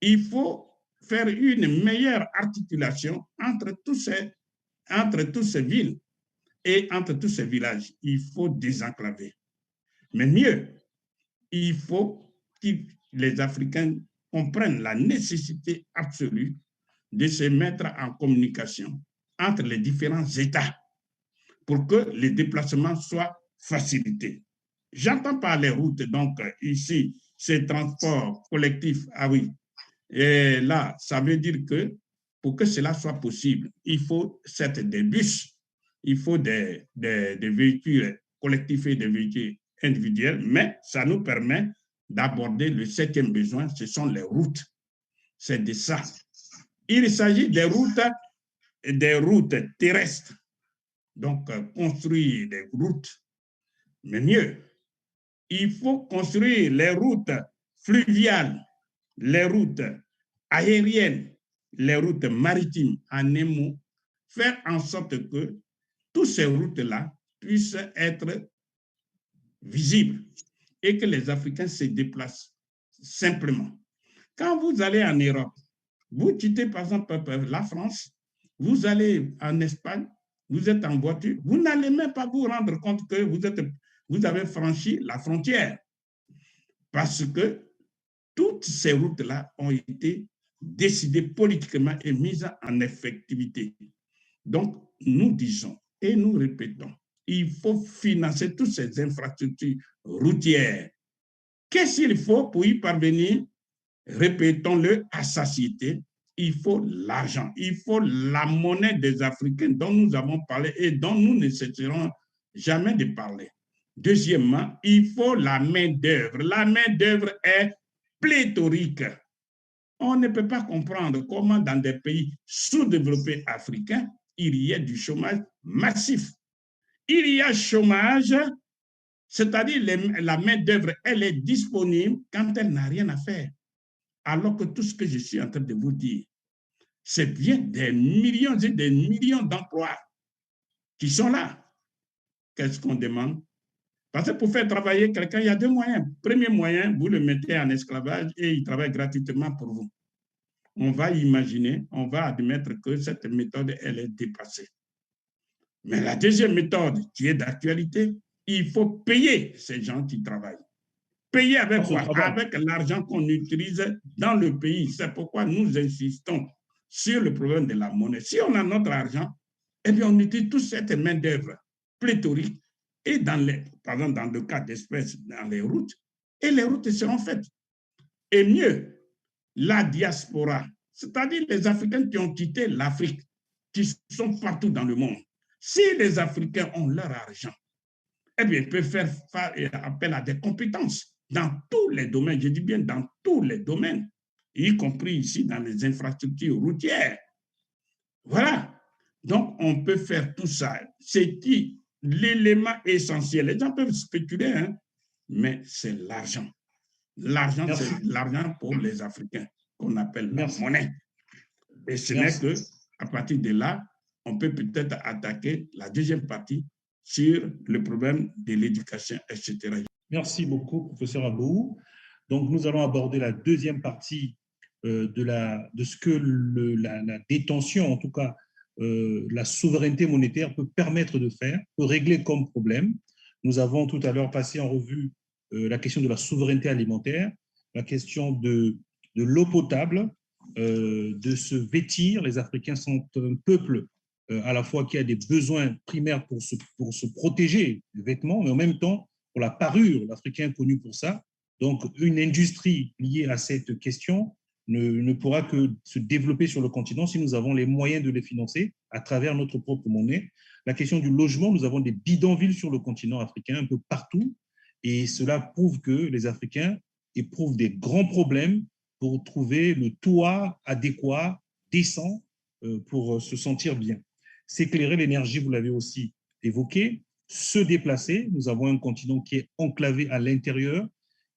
Il faut faire une meilleure articulation entre toutes ces villes et entre tous ces villages. Il faut désenclaver. Mais mieux, il faut que les Africains comprennent la nécessité absolue de se mettre en communication entre les différents États pour que les déplacements soient facilités. J'entends par les routes, donc ici, ces transports collectifs, ah oui, et là, ça veut dire que pour que cela soit possible, il faut certes des bus, il faut des véhicules collectifs et des véhicules individuels, mais ça nous permet d'aborder le 7e besoin, ce sont les routes. C'est de ça. Il s'agit des routes terrestres. Donc, construire des routes, mais mieux, il faut construire les routes fluviales, les routes aériennes, les routes maritimes, en un mot, faire en sorte que toutes ces routes-là puissent être visibles et que les Africains se déplacent simplement. Quand vous allez en Europe, vous quittez par exemple la France, vous allez en Espagne, vous êtes en voiture, vous n'allez même pas vous rendre compte que vous avez franchi la frontière. Parce que toutes ces routes-là ont été décidées politiquement et mises en effectivité. Donc, nous disons et nous répétons, il faut financer toutes ces infrastructures routières. Qu'est-ce qu'il faut pour y parvenir? Répétons-le à satiété, il faut l'argent, il faut la monnaie des Africains dont nous avons parlé et dont nous ne cesserons jamais de parler. Deuxièmement, il faut la main-d'œuvre. La main-d'œuvre est pléthorique. On ne peut pas comprendre comment dans des pays sous-développés africains, il y a du chômage massif. Il y a chômage, c'est-à-dire la main-d'œuvre, elle est disponible quand elle n'a rien à faire. Alors que tout ce que je suis en train de vous dire, c'est bien des millions et des millions d'emplois qui sont là. Qu'est-ce qu'on demande? Parce que pour faire travailler quelqu'un, il y a 2 moyens. Premier moyen, vous le mettez en esclavage et il travaille gratuitement pour vous. On va imaginer, on va admettre que cette méthode, elle est dépassée. Mais la deuxième méthode qui est d'actualité, il faut payer ces gens qui travaillent. Payer avec quoi? Avec l'argent qu'on utilise dans le pays. C'est pourquoi nous insistons sur le problème de la monnaie. Si on a notre argent, eh bien, on utilise toute cette main-d'œuvre pléthorique et par exemple, dans le cas d'espèces dans les routes, et les routes seront faites. Et mieux, la diaspora, c'est-à-dire les Africains qui ont quitté l'Afrique, qui sont partout dans le monde. Si les Africains ont leur argent, eh bien, ils peuvent faire appel à des compétences dans tous les domaines, je dis bien dans tous les domaines, y compris ici dans les infrastructures routières. Voilà. Donc, on peut faire tout ça. C'est l'élément essentiel. Les gens peuvent spéculer, hein, mais c'est l'argent. L'argent, c'est l'argent pour les Africains, qu'on appelle la monnaie. Et ce n'est qu'à partir de là, on peut peut-être attaquer la deuxième partie sur le problème de l'éducation, etc. Merci beaucoup, professeur Abou. Donc, nous allons aborder la deuxième partie de ce que la détention, en tout cas, la souveraineté monétaire peut permettre de faire, peut régler comme problème. Nous avons tout à l'heure passé en revue la question de la souveraineté alimentaire, la question de l'eau potable, de se vêtir. Les Africains sont un peuple à la fois qui a des besoins primaires pour se protéger des vêtements, mais en même temps pour la parure. L'Africain est connu pour ça. Donc, une industrie liée à cette question ne pourra que se développer sur le continent si nous avons les moyens de les financer à travers notre propre monnaie. La question du logement, nous avons des bidonvilles sur le continent africain, un peu partout, et cela prouve que les Africains éprouvent des grands problèmes pour trouver le toit adéquat, décent, pour se sentir bien. S'éclairer, l'énergie, vous l'avez aussi évoqué, se déplacer. Nous avons un continent qui est enclavé à l'intérieur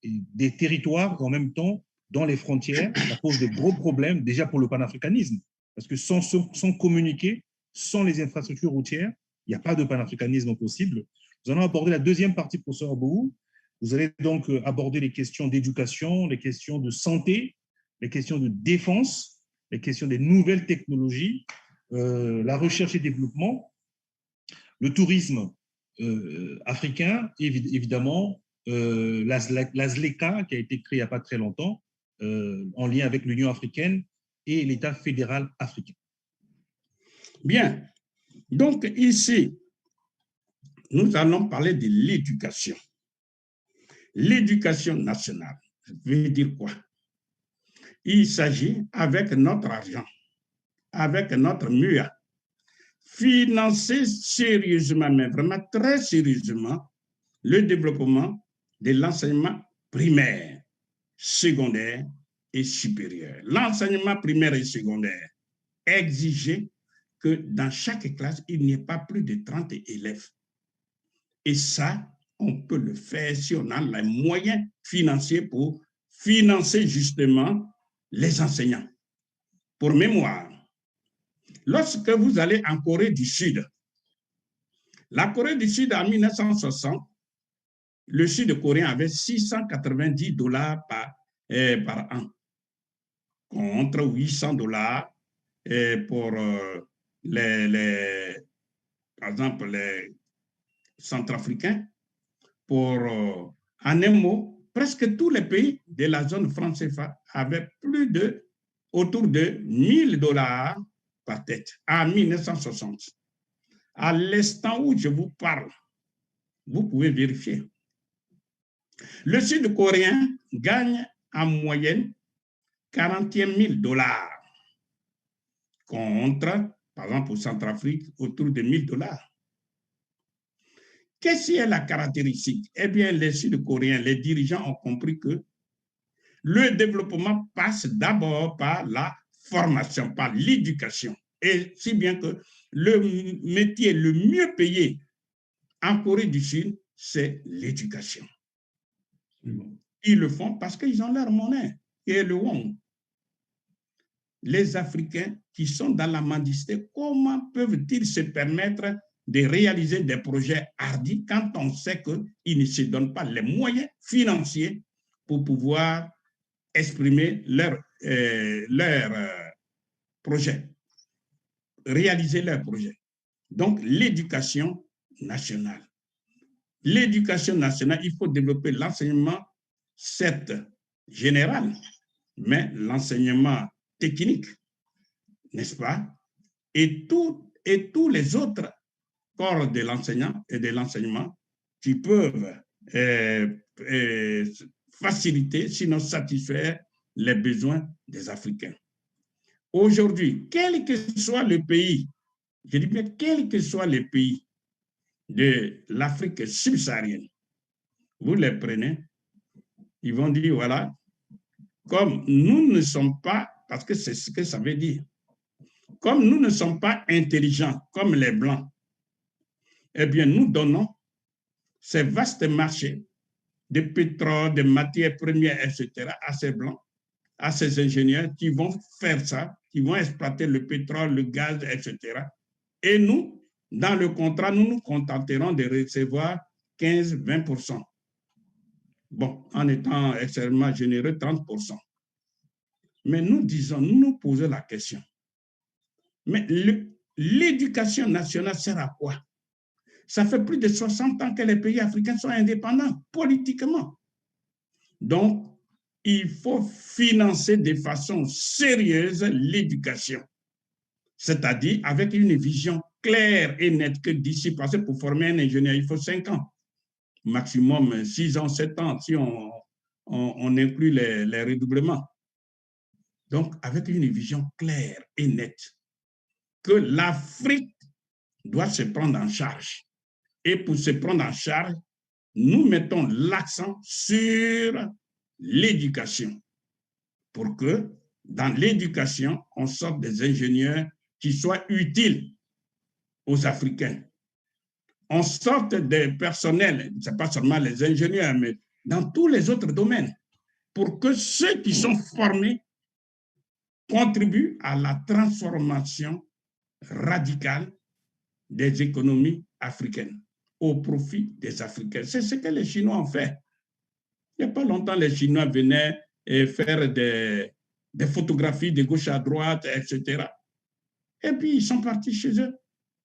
des territoires, en même temps, dans les frontières, ça pose de gros problèmes, déjà pour le panafricanisme, parce que sans communiquer, sans les infrastructures routières, il n'y a pas de panafricanisme possible. Nous allons aborder la deuxième partie, professeur Abou. Vous allez donc aborder les questions d'éducation, les questions de santé, les questions de défense, les questions des nouvelles technologies, la recherche et développement, le tourisme africain, évidemment, la ZLECA, qui a été créée il n'y a pas très longtemps, en lien avec l'Union africaine et l'État fédéral africain. Bien. Donc, ici, nous allons parler de l'éducation. L'éducation nationale, ça veut dire quoi? Il s'agit, avec notre argent, avec notre MUA, financer sérieusement, mais vraiment très sérieusement, le développement de l'enseignement primaire, secondaire et supérieur. L'enseignement primaire et secondaire exigeait que dans chaque classe, il n'y ait pas plus de 30 élèves. Et ça, on peut le faire si on a les moyens financiers pour financer justement les enseignants. Pour mémoire, lorsque vous allez en Corée du Sud, la Corée du Sud en 1960, le Sud-Coréen avait $690 par an, contre $800 pour par exemple, les Centrafricains. Pour, en un mot, presque tous les pays de la zone franc CFA avaient autour de $1000 par tête en 1960. À l'instant où je vous parle, vous pouvez vérifier. Le Sud-Coréen gagne en moyenne $41 000 contre, par exemple, pour Centrafrique, autour de $1000. Qu'est-ce qui est la caractéristique? Eh bien, les Sud-Coréens, les dirigeants ont compris que le développement passe d'abord par la formation, par l'éducation. Et si bien que le métier le mieux payé en Corée du Sud, c'est l'éducation. Ils le font parce qu'ils ont leur monnaie, qui est le won. Les Africains qui sont dans la mendicité, comment peuvent-ils se permettre de réaliser des projets hardis quand on sait qu'ils ne se donnent pas les moyens financiers pour pouvoir exprimer leur projet, réaliser leur projet. Donc, l'éducation nationale. L'éducation nationale, il faut développer l'enseignement certes général, mais l'enseignement technique, n'est-ce pas? Et tous les autres corps de l'enseignant et de l'enseignement qui peuvent faciliter, sinon satisfaire les besoins des Africains. Aujourd'hui, quel que soit le pays, je dis bien quel que soit le pays de l'Afrique subsaharienne, vous les prenez, ils vont dire, voilà, comme nous ne sommes pas, parce que c'est ce que ça veut dire, comme nous ne sommes pas intelligents comme les Blancs, eh bien, nous donnons ces vastes marchés de pétrole, de matières premières, etc., à ces Blancs, à ces ingénieurs qui vont faire ça, qui vont exploiter le pétrole, le gaz, etc. Et nous, dans le contrat, nous nous contenterons de recevoir 15-20%. Bon, en étant extrêmement généreux, 30%. Mais nous disons, nous nous posons la question. Mais l'éducation nationale sert à quoi? Ça fait plus de 60 ans que les pays africains sont indépendants politiquement. Donc, il faut financer de façon sérieuse l'éducation, c'est-à-dire avec une vision claire et nette que d'ici, parce que pour former un ingénieur, il faut 5 ans, maximum 6 ans, 7 ans, si on inclut les redoublements. Donc, avec une vision claire et nette, que l'Afrique doit se prendre en charge. Et pour se prendre en charge, nous mettons l'accent sur l'éducation pour que dans l'éducation, on sorte des ingénieurs qui soient utiles aux Africains. On sorte des personnels, ce n'est pas seulement les ingénieurs, mais dans tous les autres domaines, pour que ceux qui sont formés contribuent à la transformation radicale des économies africaines au profit des Africains. C'est ce que les Chinois ont fait. Il n'y a pas longtemps, les Chinois venaient faire des photographies de gauche à droite, etc. Et puis, ils sont partis chez eux.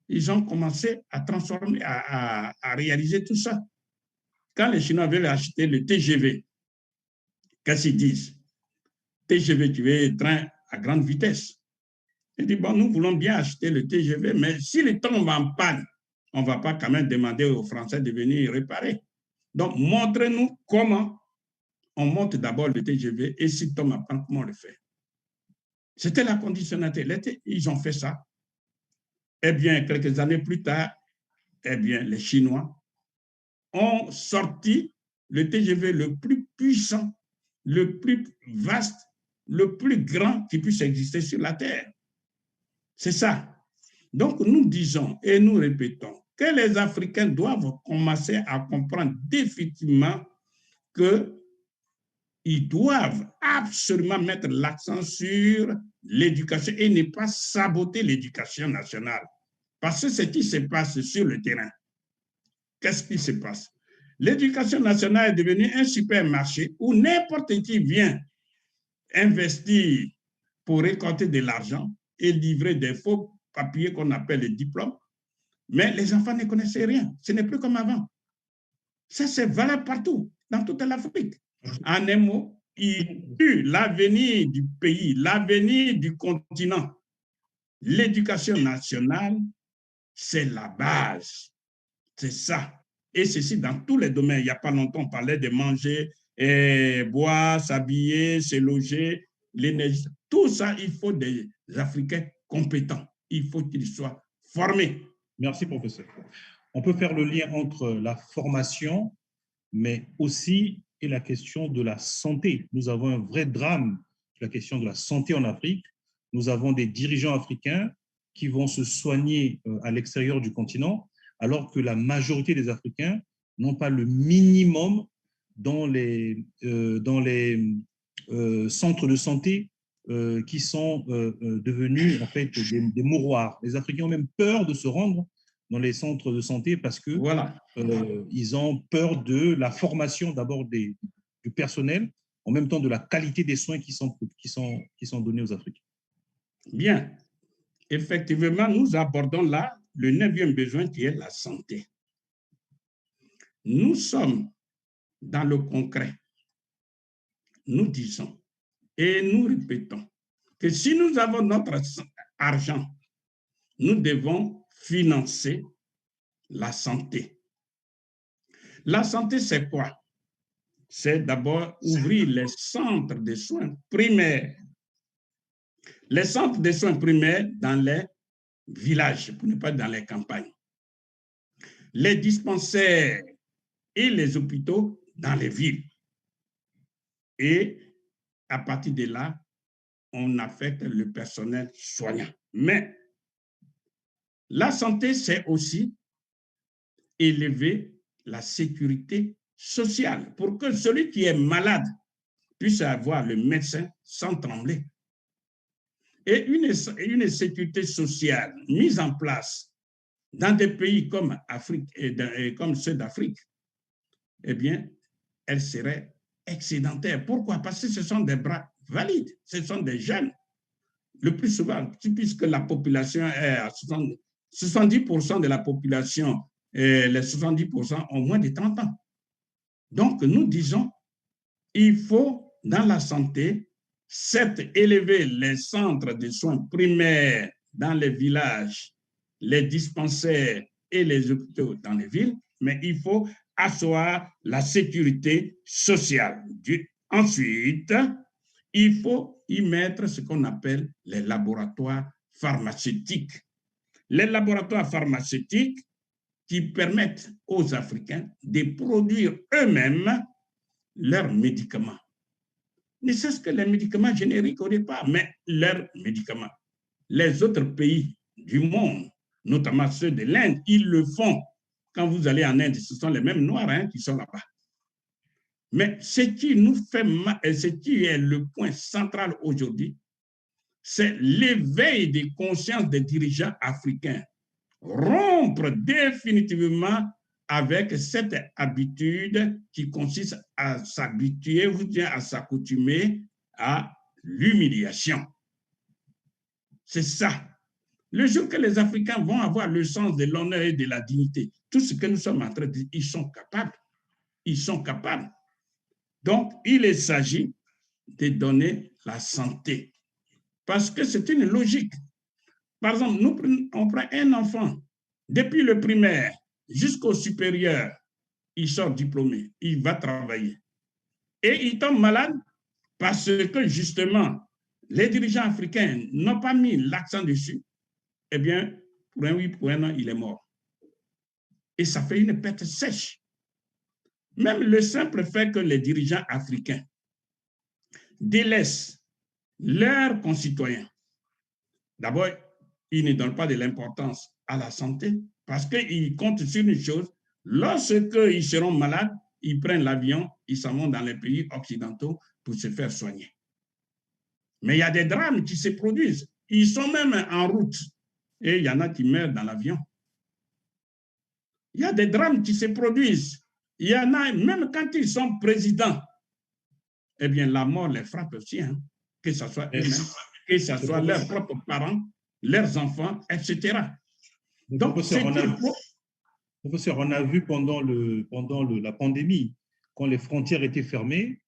Ils ont commencé à transformer, à réaliser tout ça. Quand les Chinois veulent acheter le TGV, qu'est-ce qu'ils disent? TGV, tu veux train à grande vitesse. Ils disent, bon, nous voulons bien acheter le TGV, mais si le tombe en panne, on ne va pas quand même demander aux Français de venir réparer. Donc, montrez-nous comment on monte d'abord le TGV et si tombe en panne, comment on le fait. C'était la conditionnalité. Ils ont fait ça. Eh bien, quelques années plus tard, eh bien, les Chinois ont sorti le TGV le plus puissant, le plus vaste, le plus grand qui puisse exister sur la Terre. C'est ça. Donc, nous disons et nous répétons que les Africains doivent commencer à comprendre définitivement qu'ils doivent absolument mettre l'accent sur l'éducation et ne pas saboter l'éducation nationale. Parce que ce qui se passe sur le terrain, qu'est-ce qui se passe? L'éducation nationale est devenue un supermarché où n'importe qui vient investir pour récolter de l'argent et livrer des faux papiers qu'on appelle les diplômes. Mais les enfants ne connaissaient rien. Ce n'est plus comme avant. Ça, c'est valable partout, dans toute l'Afrique. En un mot, il tue l'avenir du pays, l'avenir du continent. L'éducation nationale, c'est la base. C'est ça. Et ceci dans tous les domaines. Il n'y a pas longtemps, on parlait de manger, boire, s'habiller, se loger, l'énergie. Tout ça, il faut des Africains compétents. Il faut qu'ils soient formés. Merci, professeur. On peut faire le lien entre la formation, mais aussi et la question de la santé. Nous avons un vrai drame, la question de la santé en Afrique. Nous avons des dirigeants africains qui vont se soigner à l'extérieur du continent, alors que la majorité des Africains n'ont pas le minimum dans les centres de santé qui sont devenus en fait des mouroirs. Les Africains ont même peur de se rendre dans les centres de santé parce que voilà. Ils ont peur de la formation d'abord du personnel, en même temps de la qualité des soins qui sont donnés aux Africains. Bien. Effectivement, nous abordons là le 9e besoin qui est la santé. Nous sommes dans le concret. nous disons et nous répétons que si nous avons notre argent, nous devons financer la santé. La santé, c'est quoi? C'est d'abord ouvrir les centres de soins primaires. Les centres de soins primaires dans les villages, pour ne pas dire dans les campagnes. Les dispensaires et les hôpitaux dans les villes. Et à partir de là, on affecte le personnel soignant. Mais la santé, c'est aussi élever la sécurité sociale pour que celui qui est malade puisse avoir le médecin sans trembler. Et une sécurité sociale mise en place dans des pays comme Afrique et comme ceux d'Afrique, eh bien, elle serait excédentaire. Pourquoi? Parce que ce sont des bras valides, ce sont des jeunes. Le plus souvent, puisque la population est à 70% de la population, les 70% ont moins de 30 ans. Donc, nous disons, il faut, dans la santé, certes, élever les centres de soins primaires dans les villages, les dispensaires et les hôpitaux dans les villes, mais il faut asseoir la sécurité sociale. Ensuite, il faut y mettre ce qu'on appelle les laboratoires pharmaceutiques. Les laboratoires pharmaceutiques qui permettent aux Africains de produire eux-mêmes leurs médicaments. Ne serait-ce que les médicaments génériques au départ, mais leurs médicaments. Les autres pays du monde, notamment ceux de l'Inde, ils le font. Quand vous allez en Inde, ce sont les mêmes Noirs qui sont là-bas. Mais ce qui nous fait mal, et ce qui est le point central aujourd'hui, c'est l'éveil des consciences des dirigeants africains. Rompre définitivement avec cette habitude qui consiste à s'habituer ou bien à s'accoutumer à l'humiliation. C'est ça. Le jour que les Africains vont avoir le sens de l'honneur et de la dignité, tout ce que nous sommes en train de dire, ils sont capables. Ils sont capables. Donc, il s'agit de donner la santé. Parce que c'est une logique. Par exemple, on prend un enfant, depuis le primaire jusqu'au supérieur, il sort diplômé, il va travailler. Et il tombe malade parce que justement, les dirigeants africains n'ont pas mis l'accent dessus. Eh bien, pour un oui, pour un non, il est mort. Et ça fait une perte sèche. Même le simple fait que les dirigeants africains délaissent leurs concitoyens. D'abord, ils ne donnent pas de l'importance à la santé parce qu'ils comptent sur une chose, lorsqu'ils seront malades, ils prennent l'avion, ils s'en vont dans les pays occidentaux pour se faire soigner. Mais il y a des drames qui se produisent. Ils sont même en route et il y en a qui meurent dans l'avion. Il y a des drames qui se produisent. Il y en a, même quand ils sont présidents, eh bien, la mort les frappe aussi, que ce soit eux-mêmes, que ce soit leurs propres parents, leurs enfants, etc. Donc, professeur, on a vu pendant la pandémie, quand les frontières étaient fermées,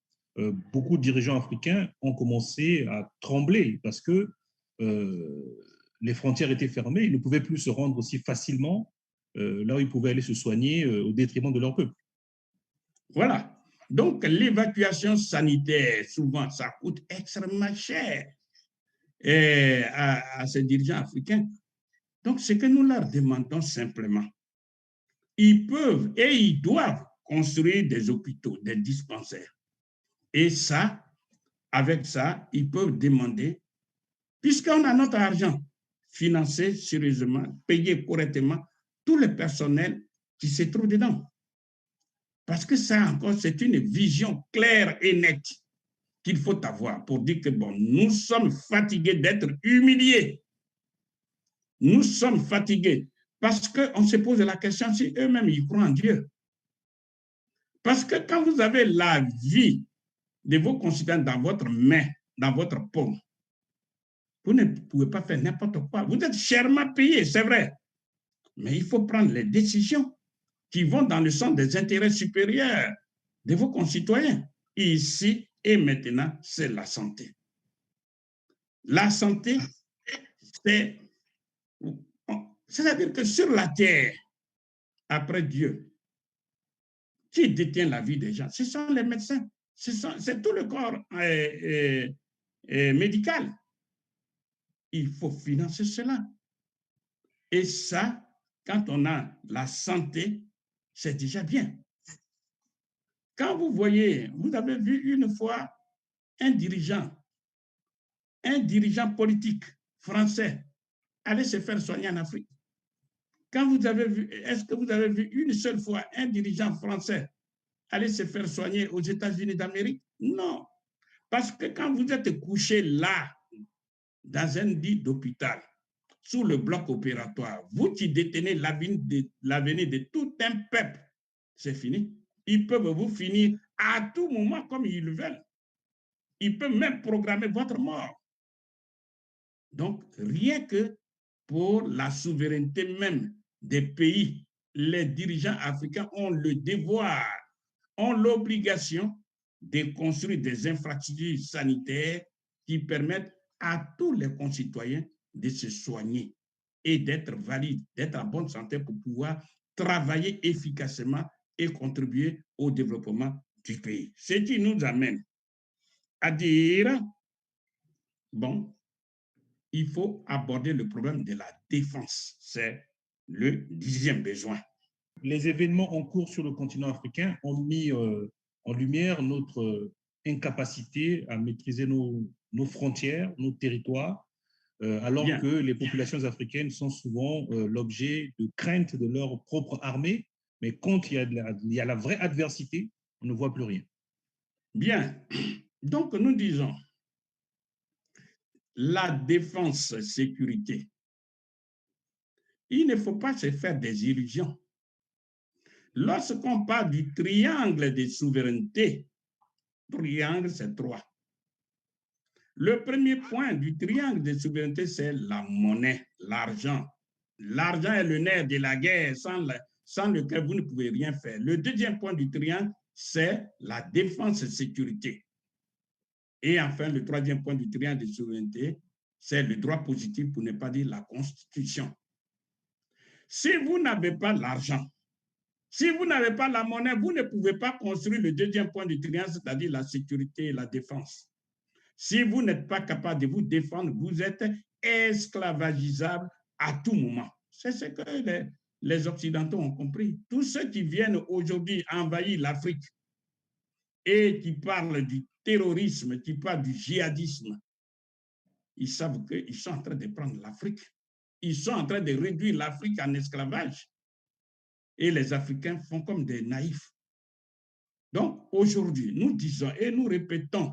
beaucoup de dirigeants africains ont commencé à trembler parce que les frontières étaient fermées, ils ne pouvaient plus se rendre aussi facilement là où ils pouvaient aller se soigner au détriment de leur peuple. Voilà. Donc, l'évacuation sanitaire, souvent, ça coûte extrêmement cher à ces dirigeants africains. Donc, ce que nous leur demandons simplement, ils peuvent et ils doivent construire des hôpitaux, des dispensaires. Et ça, avec ça, ils peuvent demander, puisqu'on a notre argent, financer sérieusement, payer correctement tout le personnel qui se trouve dedans. Parce que ça encore, c'est une vision claire et nette qu'il faut avoir pour dire que bon, nous sommes fatigués d'être humiliés. Nous sommes fatigués parce qu'on se pose la question si eux-mêmes ils croient en Dieu. Parce que quand vous avez la vie de vos concitoyens dans votre main, dans votre paume, vous ne pouvez pas faire n'importe quoi. Vous êtes chèrement payé, c'est vrai. Mais il faut prendre les décisions qui vont dans le sens des intérêts supérieurs de vos concitoyens. ici et maintenant, c'est la santé. La santé, c'est-à-dire que sur la terre, après Dieu, qui détient la vie des gens, ce sont les médecins, c'est tout le corps médical. Il faut financer cela. Et ça, quand on a la santé, c'est déjà bien. Quand vous voyez, vous avez vu une fois un dirigeant politique français aller se faire soigner en Afrique. Quand vous avez vu, est-ce que vous avez vu une seule fois un dirigeant français aller se faire soigner aux États-Unis d'Amérique? Non. Parce que quand vous êtes couché là, dans un lit d'hôpital, sous le bloc opératoire, vous qui détenez l'avenir de tout un peuple, c'est fini. Ils peuvent vous finir à tout moment comme ils le veulent. Ils peuvent même programmer votre mort. Donc, rien que pour la souveraineté même des pays, les dirigeants africains ont le devoir, ont l'obligation de construire des infrastructures sanitaires qui permettent à tous les concitoyens de se soigner et d'être valides, d'être en bonne santé pour pouvoir travailler efficacement et contribuer au développement du pays. Ce qui nous amène à dire, bon, il faut aborder le problème de la défense. C'est le 10e besoin. Les événements en cours sur le continent africain ont mis en lumière notre incapacité à maîtriser nos frontières, nos territoires, alors Bien. Que les populations africaines sont souvent l'objet de crainte de leur propre armée, mais quand il y a la vraie adversité, on ne voit plus rien. Bien, donc nous disons, la défense-sécurité, il ne faut pas se faire des illusions. Lorsqu'on parle du triangle de souveraineté, triangle c'est 3. Le premier point du triangle de souveraineté, c'est la monnaie, l'argent. L'argent est le nerf de la guerre sans lequel vous ne pouvez rien faire. Le deuxième point du triangle, c'est la défense-sécurité. Et enfin, le troisième point du triangle de souveraineté, c'est le droit positif, pour ne pas dire la Constitution. Si vous n'avez pas l'argent, si vous n'avez pas la monnaie, vous ne pouvez pas construire le deuxième point du triangle, c'est-à-dire la sécurité et la défense. Si vous n'êtes pas capable de vous défendre, vous êtes esclavagisable à tout moment. C'est ce que les Occidentaux ont compris. Tous ceux qui viennent aujourd'hui envahir l'Afrique et qui parlent du terrorisme, qui parlent du djihadisme, ils savent qu'ils sont en train de prendre l'Afrique. Ils sont en train de réduire l'Afrique en esclavage. Et les Africains font comme des naïfs. Donc, aujourd'hui, nous disons et nous répétons,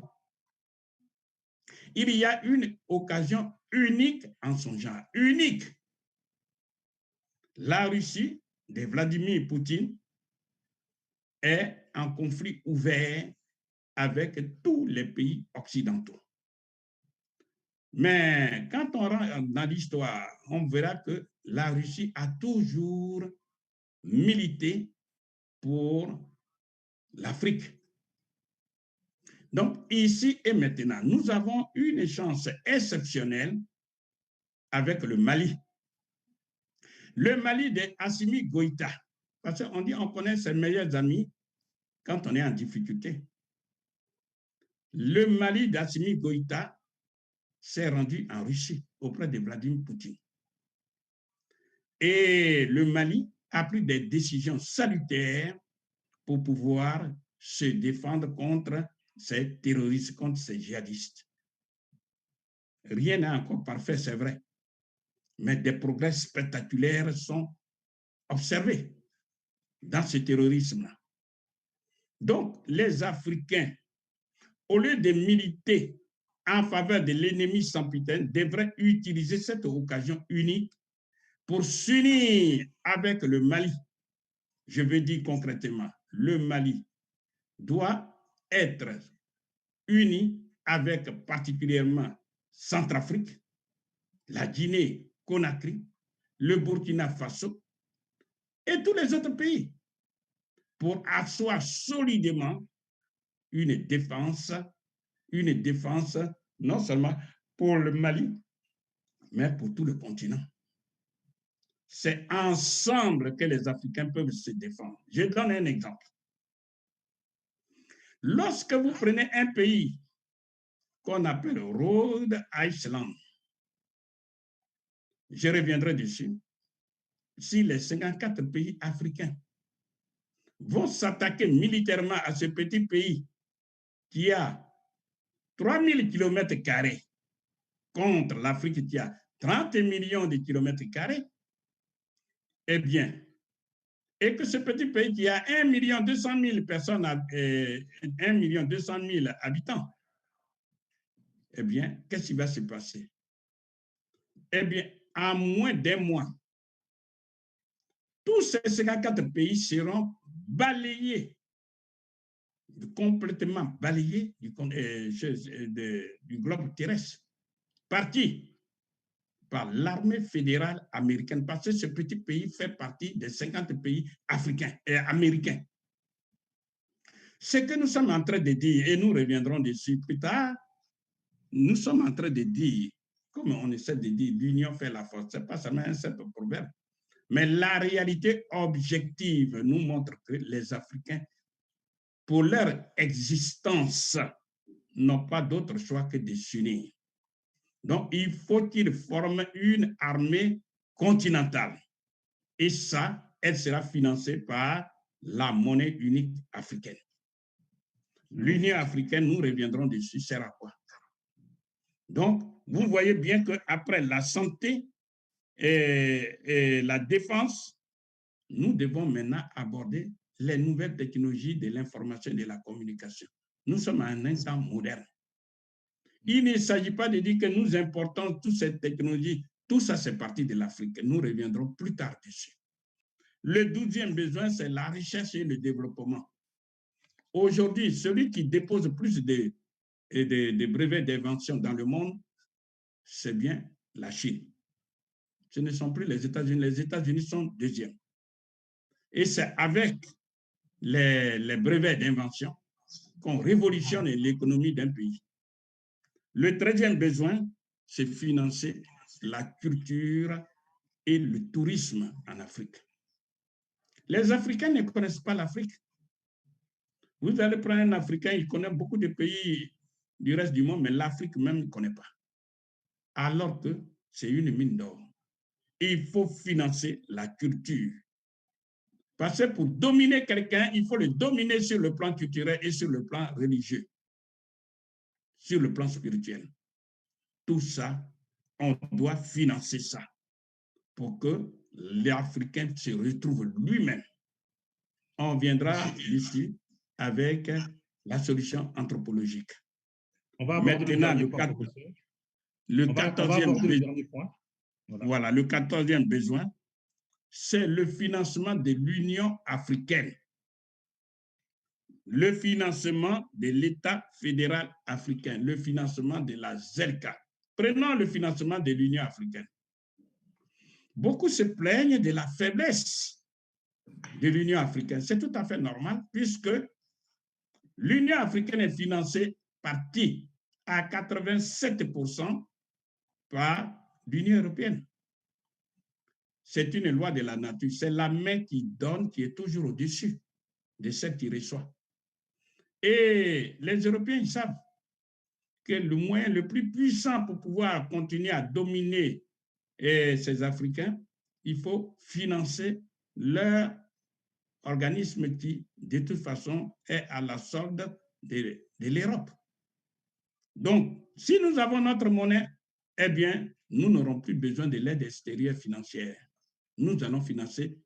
il y a une occasion unique en son genre, unique. La Russie de Vladimir Poutine est en conflit ouvert avec tous les pays occidentaux. Mais quand on rentre dans l'histoire, on verra que la Russie a toujours milité pour l'Afrique. Donc, ici et maintenant, nous avons une chance exceptionnelle avec le Mali. Le Mali d'Assimi Goïta, parce qu'on dit on connaît ses meilleurs amis quand on est en difficulté. Le Mali d'Assimi Goïta s'est rendu en Russie auprès de Vladimir Poutine. Et le Mali a pris des décisions salutaires pour pouvoir se défendre contre ces terroristes, contre ces djihadistes. Rien n'est encore parfait, c'est vrai, mais des progrès spectaculaires sont observés dans ce terrorisme-là. Donc, les Africains, au lieu de militer en faveur de l'ennemi sempiterne, devraient utiliser cette occasion unique pour s'unir avec le Mali. Je veux dire concrètement, le Mali doit être uni avec particulièrement Centrafrique, la Guinée-Conakry, le Burkina Faso et tous les autres pays pour asseoir solidement une défense non seulement pour le Mali, mais pour tout le continent. C'est ensemble que les Africains peuvent se défendre. Je donne un exemple. Lorsque vous prenez un pays qu'on appelle Rhode Island, je reviendrai dessus, si les 54 pays africains vont s'attaquer militairement à ce petit pays qui a 3000 km² contre l'Afrique qui a 30 millions de km², eh bien, et que ce petit pays qui a 1 200 000 personnes, 1 200 000 habitants, eh bien, qu'est-ce qui va se passer? Eh bien, en moins d'un mois, tous ces 54 pays seront balayés, complètement balayés du globe terrestre, partis par l'armée fédérale américaine, parce que ce petit pays fait partie des 50 pays africains et américains. Ce que nous sommes en train de dire, et nous reviendrons dessus plus tard, nous sommes en train de dire, comme on essaie de dire, l'union fait la force, ce n'est pas seulement un simple proverbe, mais la réalité objective nous montre que les Africains, pour leur existence, n'ont pas d'autre choix que de s'unir. Donc, il faut qu'ils forment une armée continentale. Et ça, elle sera financée par la monnaie unique africaine. L'Union africaine, nous reviendrons dessus, sert à quoi? Donc, vous voyez bien qu'après la santé et la défense, nous devons maintenant aborder les nouvelles technologies de l'information et de la communication. Nous sommes en un temps moderne. Il ne s'agit pas de dire que nous importons toutes ces technologies. Tout ça, c'est parti de l'Afrique. Nous reviendrons plus tard dessus. Le 12e besoin, c'est la recherche et le développement. Aujourd'hui, celui qui dépose plus de brevets d'invention dans le monde, c'est bien la Chine. Ce ne sont plus les États-Unis. Les États-Unis sont deuxièmes. Et c'est avec les brevets d'invention qu'on révolutionne l'économie d'un pays. Le 13e besoin, c'est financer la culture et le tourisme en Afrique. Les Africains ne connaissent pas l'Afrique. Vous allez prendre un Africain, il connaît beaucoup de pays du reste du monde, mais l'Afrique même ne connaît pas. Alors que c'est une mine d'or. Il faut financer la culture. Parce que pour dominer quelqu'un, il faut le dominer sur le plan culturel et sur le plan religieux, sur le plan spirituel. Tout ça, on doit financer ça pour que l'Africain se retrouve lui-même. On viendra ici avec la solution anthropologique. On va aborder maintenant le 14e point. Voilà, le 14e besoin, c'est le financement de l'Union africaine. Le financement de l'État fédéral africain, le financement de la ZELCA. Prenons le financement de l'Union africaine. Beaucoup se plaignent de la faiblesse de l'Union africaine. C'est tout à fait normal puisque l'Union africaine est financée par qui? À 87% par l'Union européenne. C'est une loi de la nature. C'est la main qui donne qui est toujours au-dessus de celle qui reçoit. Et les Européens, ils savent que le moyen le plus puissant pour pouvoir continuer à dominer ces Africains, il faut financer leur organisme qui, de toute façon, est à la solde de l'Europe. Donc, si nous avons notre monnaie, eh bien, nous n'aurons plus besoin de l'aide extérieure financière. Nous allons financer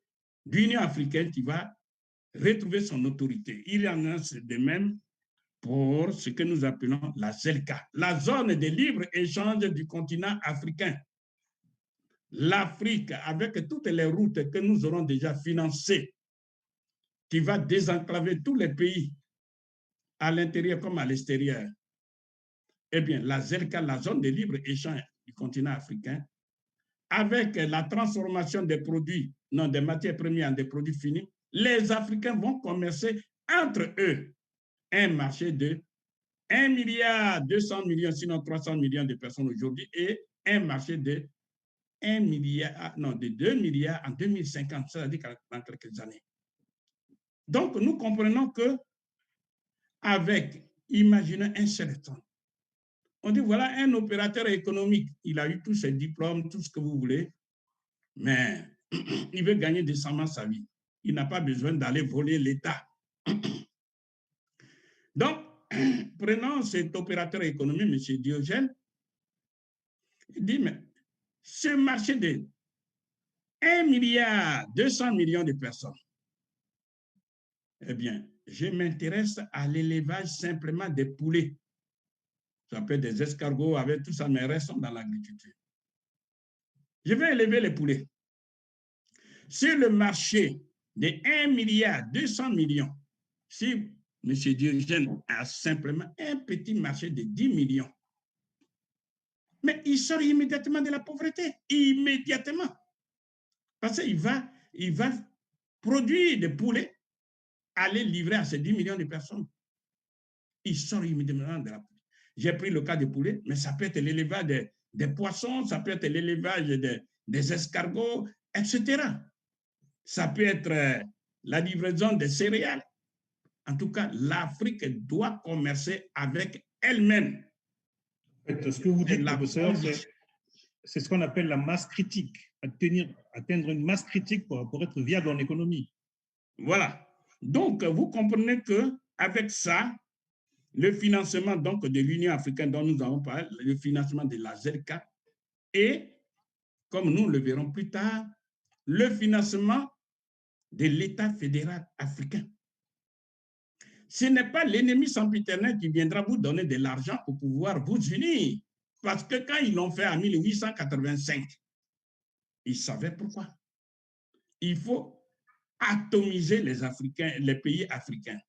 l'Union africaine qui va retrouver son autorité. Il y en a de même pour ce que nous appelons la ZELCA, la zone de libre-échange du continent africain. L'Afrique, avec toutes les routes que nous aurons déjà financées, qui va désenclaver tous les pays, à l'intérieur comme à l'extérieur, eh bien, la ZELCA, la zone de libre-échange du continent africain, avec la transformation des produits, non des matières premières en des produits finis, les Africains vont commercer entre eux. un marché de 1 milliard 200 millions, sinon 300 millions de personnes aujourd'hui, et un marché de 1 milliard, non, de 2 milliards en 2050, c'est-à-dire dans quelques années. Donc, nous comprenons que avec, imaginez un seul état. On dit, voilà un opérateur économique, il a eu tous ses diplômes, tout ce que vous voulez, mais il veut gagner décemment sa vie. Il n'a pas besoin d'aller voler l'État. Donc, prenons cet opérateur économique, M. Diogène, il dit, mais ce marché de 1 milliard 200 millions de personnes, eh bien, je m'intéresse à l'élevage simplement des poulets. Ça peut être des escargots, avec tout ça, mais restons dans l'agriculture. Je vais élever les poulets. Sur le marché de 1 milliard 200 millions, si M. Diogène a simplement un petit marché de 10 millions, mais il sort immédiatement de la pauvreté, immédiatement. Parce qu'il va produire des poulets, aller livrer à ces 10 millions de personnes. Il sort immédiatement de la pauvreté. J'ai pris le cas des poulets, mais ça peut être l'élevage des poissons, ça peut être l'élevage des escargots, etc. Ça peut être la livraison des céréales. En tout cas, l'Afrique doit commercer avec elle-même. En fait, ce que vous dites, professeur, c'est ce qu'on appelle la masse critique, atteindre une masse critique pour être viable en économie. Voilà. Donc, vous comprenez qu'avec ça, le financement donc, de l'Union africaine dont nous avons parlé, le financement de la ZK, et, comme nous le verrons plus tard, le financement de l'État fédéral africain. Ce n'est pas l'ennemi sempiternel qui viendra vous donner de l'argent pour pouvoir vous unir. Parce que quand ils l'ont fait en 1885, ils savaient pourquoi. Il faut atomiser les Africains, les pays africains.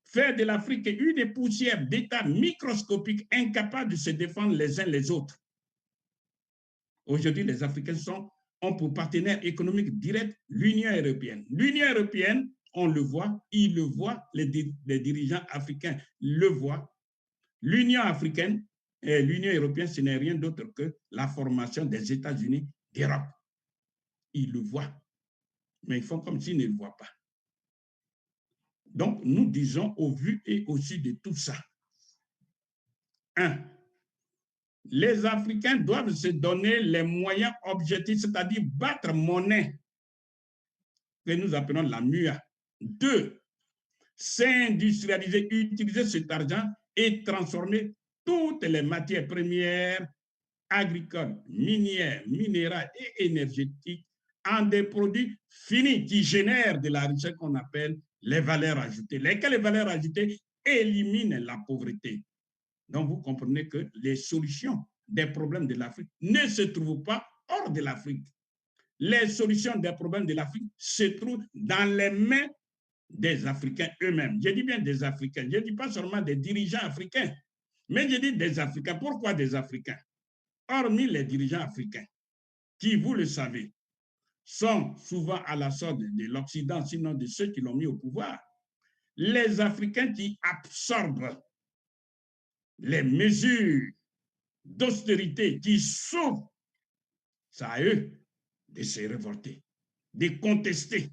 Faire de l'Afrique une poussière d'États microscopiques incapables de se défendre les uns les autres. Aujourd'hui, les Africains ont pour partenaire économique direct l'Union européenne. L'Union européenne, on le voit, ils le voient, les dirigeants africains le voient. L'Union africaine et l'Union européenne, ce n'est rien d'autre que la formation des États-Unis d'Europe. Ils le voient, mais ils font comme s'ils ne le voient pas. Donc, nous disons au vu et au su de tout ça, 1. Les Africains doivent se donner les moyens objectifs, c'est-à-dire battre monnaie, que nous appelons la MUA. 2. S'industrialiser, utiliser cet argent et transformer toutes les matières premières agricoles, minières, minérales et énergétiques en des produits finis qui génèrent de la richesse qu'on appelle les valeurs ajoutées, lesquelles valeurs ajoutées éliminent la pauvreté. Donc, vous comprenez que les solutions des problèmes de l'Afrique ne se trouvent pas hors de l'Afrique. Les solutions des problèmes de l'Afrique se trouvent dans les mains des Africains eux-mêmes. Je dis bien des Africains. Je ne dis pas seulement des dirigeants africains, mais je dis des Africains. Pourquoi des Africains? Hormis les dirigeants africains, qui, vous le savez, sont souvent à la sorte de l'Occident, sinon de ceux qui l'ont mis au pouvoir, les Africains qui absorbent les mesures d'austérité qui sauvent, c'est à eux de se révolter, de contester.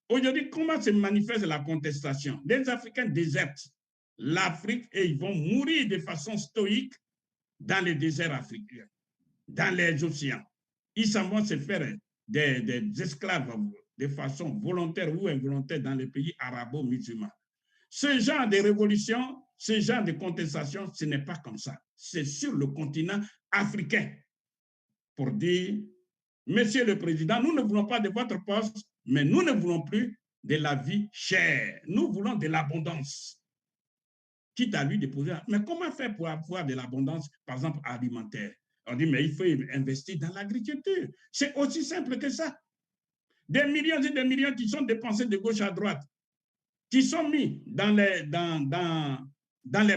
Aujourd'hui, comment se manifeste la contestation? Les Africains désertent l'Afrique et ils vont mourir de façon stoïque dans les déserts africains, dans les océans. Ils s'en vont se faire des esclaves de façon volontaire ou involontaire dans les pays arabo-musulmans. Ce genre de révolution, ce genre de contestation, ce n'est pas comme ça. C'est sur le continent africain pour dire, Monsieur le Président, nous ne voulons pas de votre poste, mais nous ne voulons plus de la vie chère. Nous voulons de l'abondance. Quitte à lui de poser, mais comment faire pour avoir de l'abondance, par exemple, alimentaire? On dit, mais il faut investir dans l'agriculture. C'est aussi simple que ça. Des millions et des millions qui sont dépensés de gauche à droite, qui sont mis dans les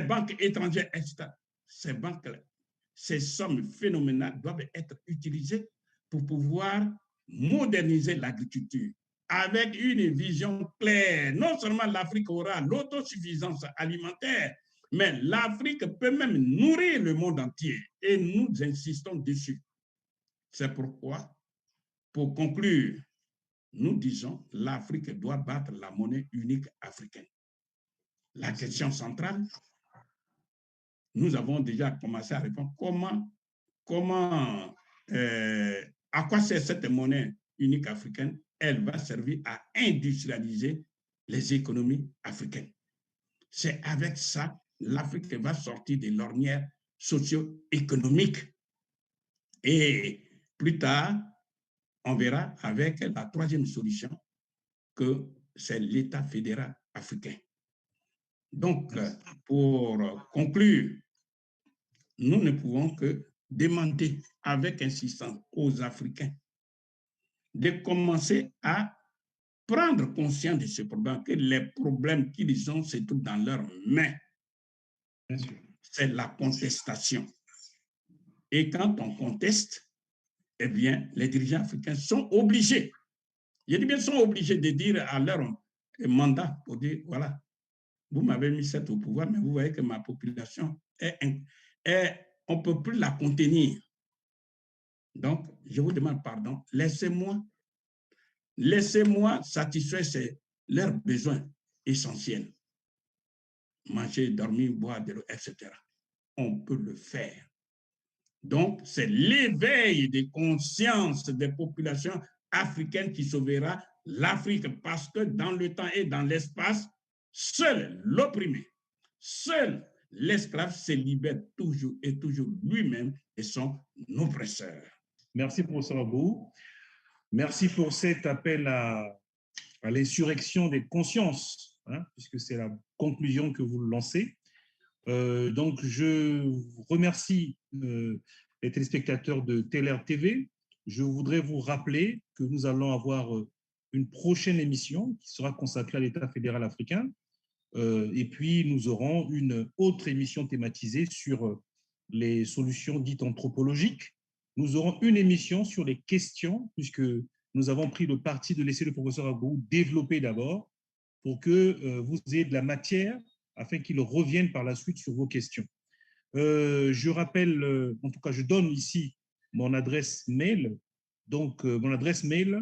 banques étrangères, etc. Ces banques-là, ces sommes phénoménales doivent être utilisées pour pouvoir moderniser l'agriculture. avec une vision claire. Non seulement l'Afrique aura l'autosuffisance alimentaire, mais l'Afrique peut même nourrir le monde entier. Et nous insistons dessus. C'est pourquoi, pour conclure, nous disons l'Afrique doit battre la monnaie unique africaine. La question centrale, nous avons déjà commencé à répondre à quoi sert cette monnaie unique africaine? Elle va servir à industrialiser les économies africaines. C'est avec ça l'Afrique va sortir de l'ornière socio-économique. Et plus tard, on verra avec la troisième solution que c'est l'État fédéral africain. Donc, pour conclure, nous ne pouvons que demander avec insistance aux Africains de commencer à prendre conscience de ce problème, que les problèmes qu'ils ont se trouvent dans leurs mains. C'est la contestation. Et quand on conteste, eh bien, les dirigeants africains sont obligés, je dis bien sont obligés de dire à leur mandat, pour dire, voilà, vous m'avez mis cette au pouvoir, mais vous voyez que ma population on ne peut plus la contenir. Donc, je vous demande pardon, laissez-moi satisfaire leurs besoins essentiels. Manger, dormir, boire de l'eau, etc. On peut le faire. Donc, c'est l'éveil des consciences des populations africaines qui sauvera l'Afrique, parce que dans le temps et dans l'espace, seul l'opprimé, seul l'esclave se libère toujours et toujours lui-même et son oppresseur. Merci, professeur Abou. Merci pour cet appel à l'insurrection des consciences, hein, puisque c'est la conclusion que vous lancez. Donc, je remercie les téléspectateurs de TLR TV. Je voudrais vous rappeler que nous allons avoir une prochaine émission qui sera consacrée à l'État fédéral africain. Et puis, nous aurons une autre émission thématisée sur les solutions dites anthropologiques. Nous aurons une émission sur les questions, puisque nous avons pris le parti de laisser le professeur Abou développer d'abord pour que vous ayez de la matière afin qu'il revienne par la suite sur vos questions. Je rappelle, en tout cas, je donne ici mon adresse mail. Donc, mon adresse mail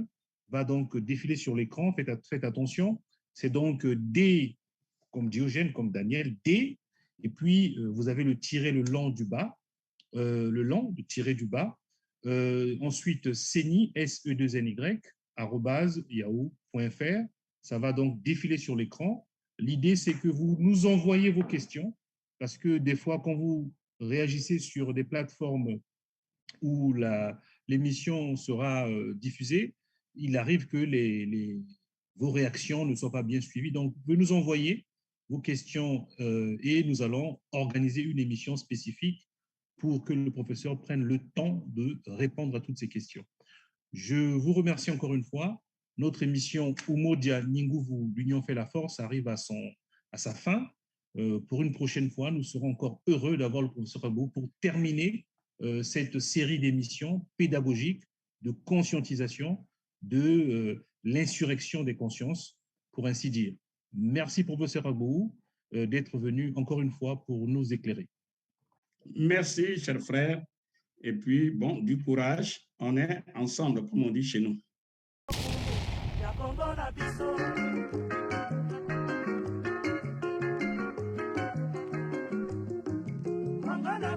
va donc défiler sur l'écran. Faites attention. C'est donc D, comme Diogène, comme Daniel, D. Et puis, vous avez le tiret le long du bas, le tiret du bas. Ensuite, seny, SE2NY, @yahoo.fr. Ça va donc défiler sur l'écran. L'idée, c'est que vous nous envoyez vos questions, parce que des fois, quand vous réagissez sur des plateformes où l'émission sera diffusée, il arrive que vos réactions ne soient pas bien suivies. Donc, vous pouvez nous envoyer vos questions et nous allons organiser une émission spécifique pour que le professeur prenne le temps de répondre à toutes ces questions. Je vous remercie encore une fois. Notre émission Umoja Ninguvu, l'Union fait la force, arrive à sa fin. Pour une prochaine fois, nous serons encore heureux d'avoir le professeur Abou pour terminer cette série d'émissions pédagogiques de conscientisation de l'insurrection des consciences, pour ainsi dire. Merci, professeur Abou, d'être venu encore une fois pour nous éclairer. Merci, cher frère. Et puis, bon, du courage. On est ensemble, comme on dit chez nous.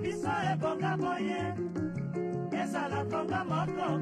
Biso ebonga boye ezala konga moko